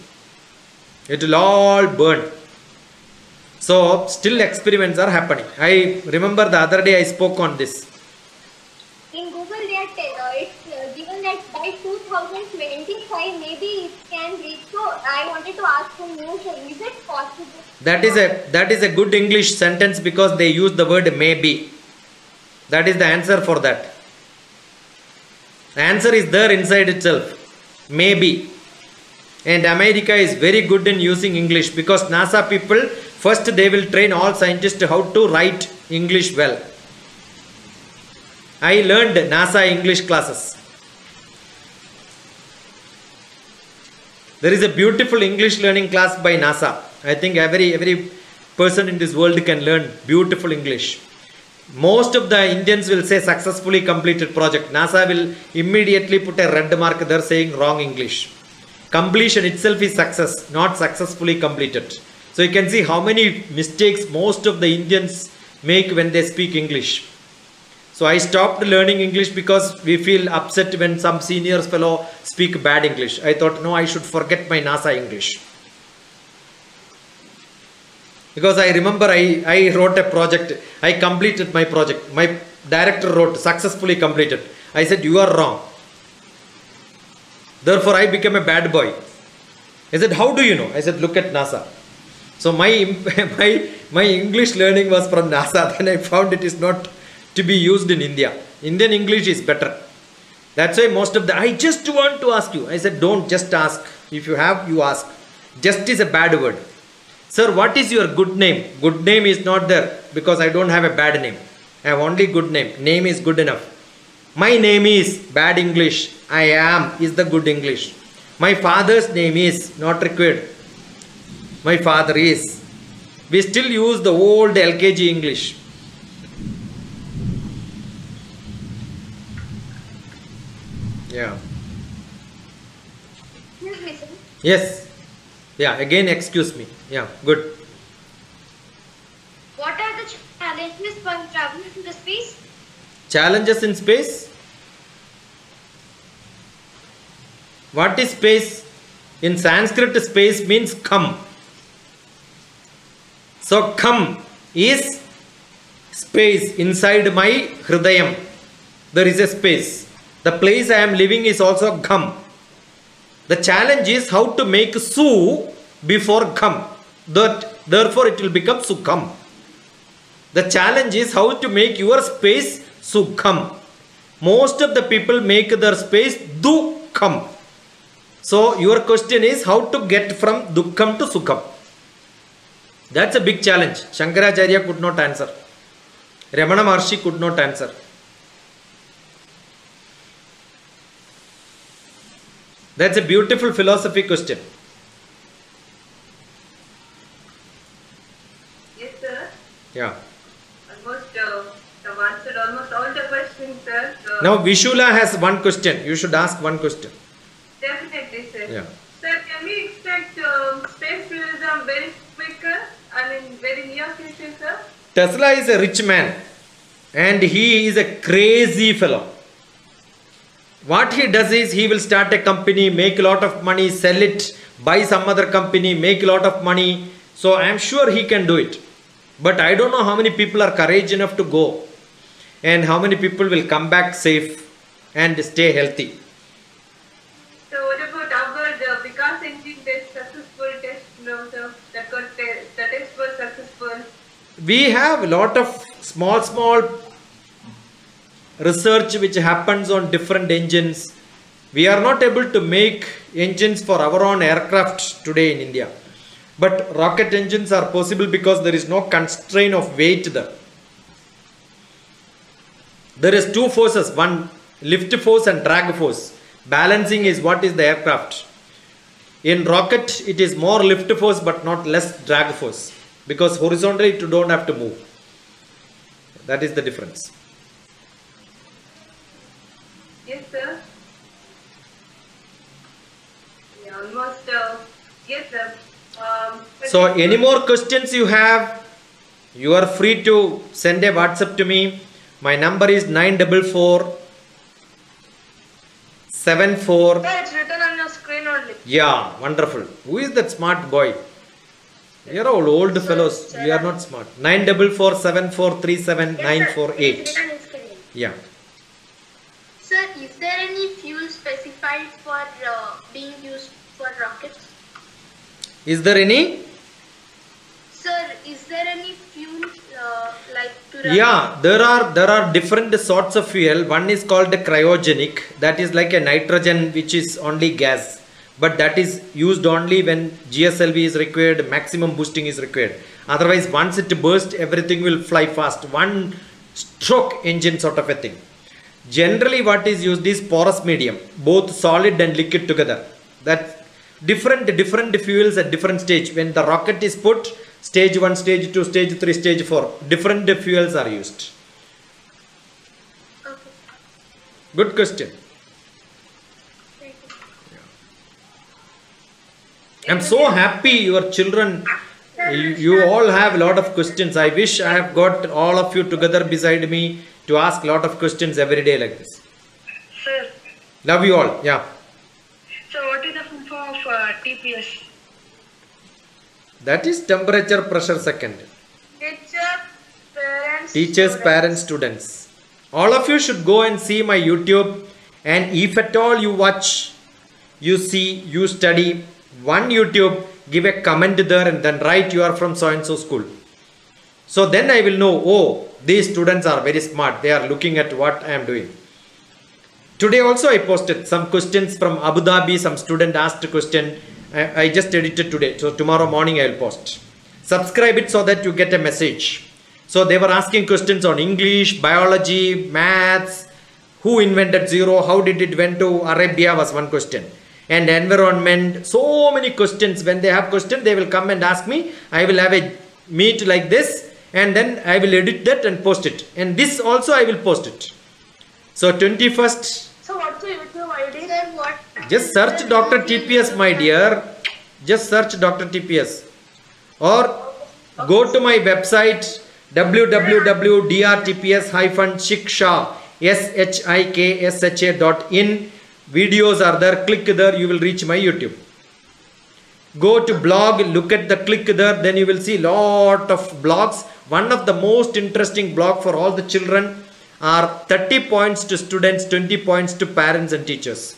It will all burn. So still experiments are happening. I remember the other day I spoke on this. In Google, it's given that by 2025 maybe it can reach. So I wanted to ask from you, sir, is it possible? That is a good English sentence, because they use the word maybe. That is the answer for that. The answer is there inside itself. Maybe. And America is very good in using English, because NASA people, first they will train all scientists how to write English well. I learned NASA English classes. There is a beautiful English learning class by NASA. I think every person in this world can learn beautiful English. Most of the Indians will say successfully completed project. NASA will immediately put a red mark there saying wrong English. Completion itself is success, not successfully completed. So you can see how many mistakes most of the Indians make when they speak English. So I stopped learning English because we feel upset when some seniors fellow speak bad English. I thought, no, I should forget my NASA English. Because I remember I wrote a project. I completed my project. My director wrote, successfully completed. I said, you are wrong. Therefore, I became a bad boy. He said, how do you know? I said, look at NASA. So my English learning was from NASA. Then I found it is not to be used in India. Indian English is better. That's why most of the, I just want to ask you. I said, don't just ask. If you have, you ask. Just is a bad word. Sir, what is your good name? Good name is not there because I don't have a bad name. I have only good name. Name is good enough. My name is bad English. I am is the good English. My father's name is not required. My father is. We still use the old LKG English. Yeah. Excuse me, sir. Yes. Yeah, again excuse me. Yeah, good. What are the challenges for traveling to the space? Challenges in space? What is space? In Sanskrit, space means come. So come is space inside my hridayam. There is a space. The place I am living is also come. The challenge is how to make su before come. Therefore it will become sukham. The challenge is how to make your space sukham. Most of the people make their space dukham. So your question is how to get from dukkham to sukham. That's a big challenge. Shankaracharya could not answer. Ramana Maharshi could not answer. That's a beautiful philosophy question. Yes, sir. Yeah. Almost have answered almost all the questions, sir. So Now Vishula has one question. You should ask one question. definitely, sir. Yeah. Sir, can we expect space tourism very quicker and in very near future, sir? Tesla is a rich man and he is a crazy fellow. What he does is he will start a company, make a lot of money, sell it, buy some other company, make a lot of money. So I am sure he can do it. But I don't know how many people are courage enough to go and how many people will come back safe and stay healthy. So what about our Vikas engine test successful test? No, sir. The test was successful. We have a lot of small research which happens on different engines. We are not able to make engines for our own aircraft today in India. But rocket engines are possible because there is no constraint of weight there. There is two forces, one lift force and drag force. Balancing is what is the aircraft. In rocket it is more lift force but not less drag force. Because horizontally you don't have to move. That is the difference. Yes, sir. Yeah, almost. Yes, sir. So any more questions you have, you are free to send a WhatsApp to me. My number is 944 74. Yeah, it's written on your screen only. Yeah, wonderful. Who is that smart boy? We are all old fellows. We are not smart. 944 7437 948. Yeah. Sir, is there any fuel specified for being used for rockets? Is there any? Sir, is there any fuel like to run? Yeah, there are different sorts of fuel. One is called a cryogenic. That is like a nitrogen which is only gas. But that is used only when GSLV is required, maximum boosting is required. Otherwise, once it bursts, everything will fly fast. One stroke engine sort of a thing. Generally, what is used is porous medium, both solid and liquid together. That different fuels at different stage. When the rocket is put, stage 1, stage 2, stage 3, stage 4, different fuels are used. Okay. Good question. Thank you. I'm so happy your children You all have a lot of questions. I wish I have got all of you together beside me to ask a lot of questions every day like this. Sir, Love you all. Yeah. so what is the full form of TPS? That is temperature pressure second. Teachers, parents, students. All of you should go and see my YouTube, and if at all you watch, you see, you study one YouTube, give a comment there and then write you are from so and so school. So then I will know, oh, these students are very smart. They are looking at what I am doing. Today also I posted some questions from Abu Dhabi. Some student asked a question. I just edited today. So tomorrow morning I will post. Subscribe it so that you get a message. So they were asking questions on English, biology, maths, who invented zero, how did it went to Arabia was one question. And environment, so many questions. When they have questions, they will come and ask me. I will have a meet like this and then I will edit that and post it. And this also I will post it. So 21st. So what's the YouTube ID? Sir, what? Just search Dr. TPS, my dear. Just search Dr. TPS. Or go to my website www.drtps-shiksha.in. Videos are there. Click there. You will reach my YouTube. Go to blog. Look at the click there. Then you will see lot of blogs. One of the most interesting blog for all the children are 30 points to students, 20 points to parents and teachers.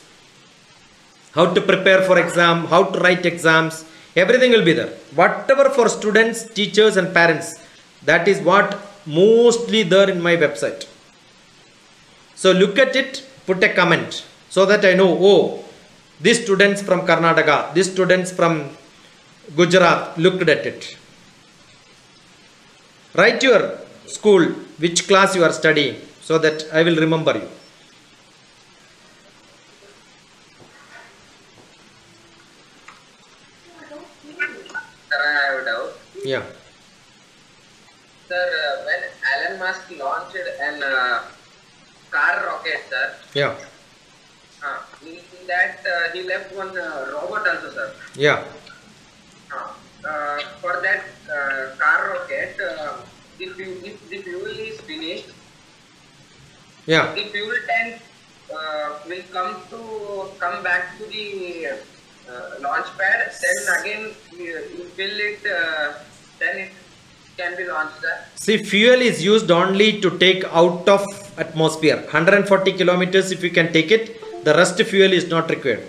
How to prepare for exam, how to write exams, everything will be there. Whatever for students, teachers and parents, that is what mostly there in my website. So look at it, put a comment so that I know, oh, these students from Karnataka, these students from Gujarat looked at it. Write your school, which class you are studying, so that I will remember you. Sir, I have a doubt. Yeah. Sir, when Elon Musk launched an car rocket, sir, Yeah. in that he left one robot also, sir. Yeah. For that car rocket, if the fuel is finished, Yeah. the fuel tank will come back to the launch pad. Then again you fill it. Then it can be launched, sir. See, fuel is used only to take out of atmosphere. 140 kilometers if you can take it, the rest fuel is not required.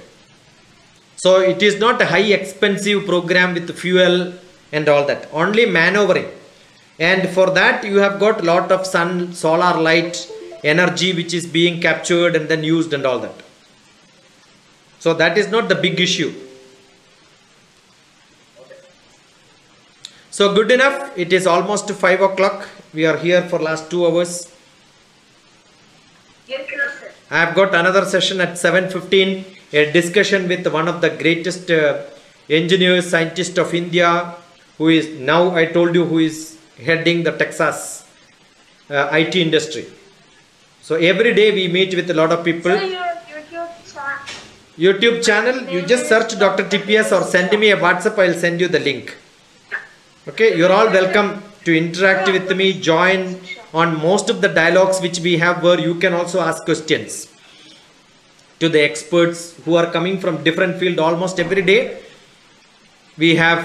So it is not a high expensive program with fuel and all that. Only maneuvering. And for that you have got lot of sun, solar light, energy which is being captured and then used and all that. So that is not the big issue. So good enough. It is almost 5 o'clock. We are here for last 2 hours. Yes, sir. I have got another session at 7:15. A discussion with one of the greatest engineers, scientists of India, who is now, I told you, who is heading the Texas IT industry. So every day we meet with a lot of people. So your YouTube channel, you just search Dr. TPS or send me a WhatsApp, I will send you the link. Okay, you're all welcome to interact with me, join on most of the dialogues which we have, where you can also ask questions to the experts who are coming from different field almost every day. We have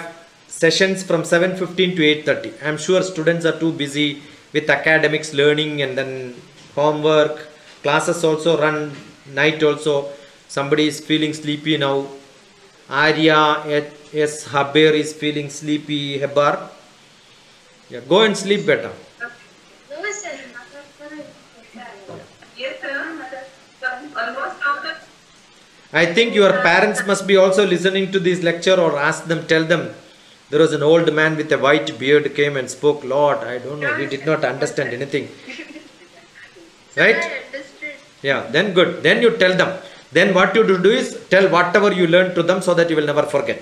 sessions from 7:15 to 8:30. I'm sure students are too busy with academics, learning and then homework. Classes also run night also. Somebody is feeling sleepy now. Arya, yes, Haber is feeling sleepy. Hebar. Yeah, go and sleep better. Yes, sir. Almost all the I think your parents must be also listening to this lecture, or ask them, tell them. There was an old man with a white beard came and spoke. Lord, I don't know, he did not understand anything. Right? Yeah, then good. Then you tell them. Then what you do is tell whatever you learn to them so that you will never forget.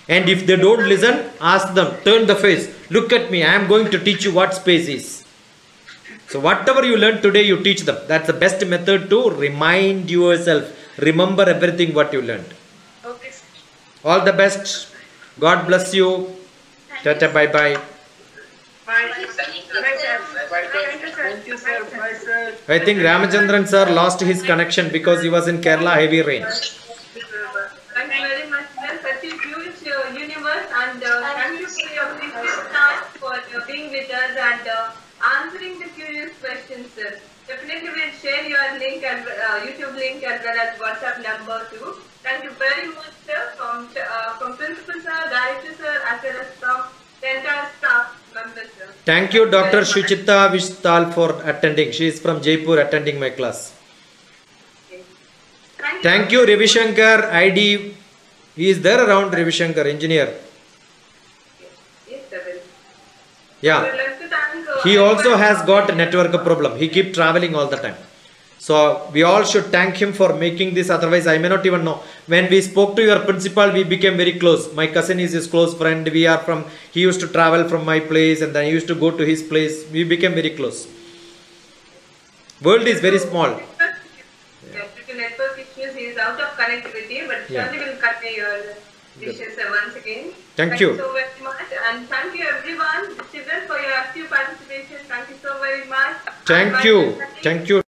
And if they don't listen, ask them, turn the face. Look at me, I am going to teach you what space is. So whatever you learn today, you teach them. That's the best method to remind yourself. Remember everything what you learned. Okay. All the best. God bless you. Tata, bye bye. Bye. Bye, sir. Thank you, sir. Bye, sir. I think Ramachandran sir lost his connection because he was in Kerala heavy rain. Thank you very much, sir. Such a huge universe, and thank you for your precious time for being with us and answering the curious questions, sir. Definitely, we'll share your link and YouTube link as well as WhatsApp number too. Thank you very much, sir, from Principal sir, Director sir, as well as from the entire staff members, sir. Thank you, Dr. Shuchita Vishtal, for attending. She is from Jaipur, attending my class. Thank you, Ravi Shankar, ID. He is there around, Ravi Shankar, engineer. Yes, sir. We would Yeah. like to thank He also has got a network problem. He keeps traveling all the time. So we all should thank him for making this. Otherwise, I may not even know. When we spoke to your principal, we became very close. My cousin is his close friend. He used to travel from my place and then he used to go to his place. We became very close. World is very small. Yes, due to network issues, he is out of connectivity, but surely will convey your wishes once again. Thank you. So very much, and thank you everyone, the children, for your active participation. Thank you so very much. Thank you. Thank you.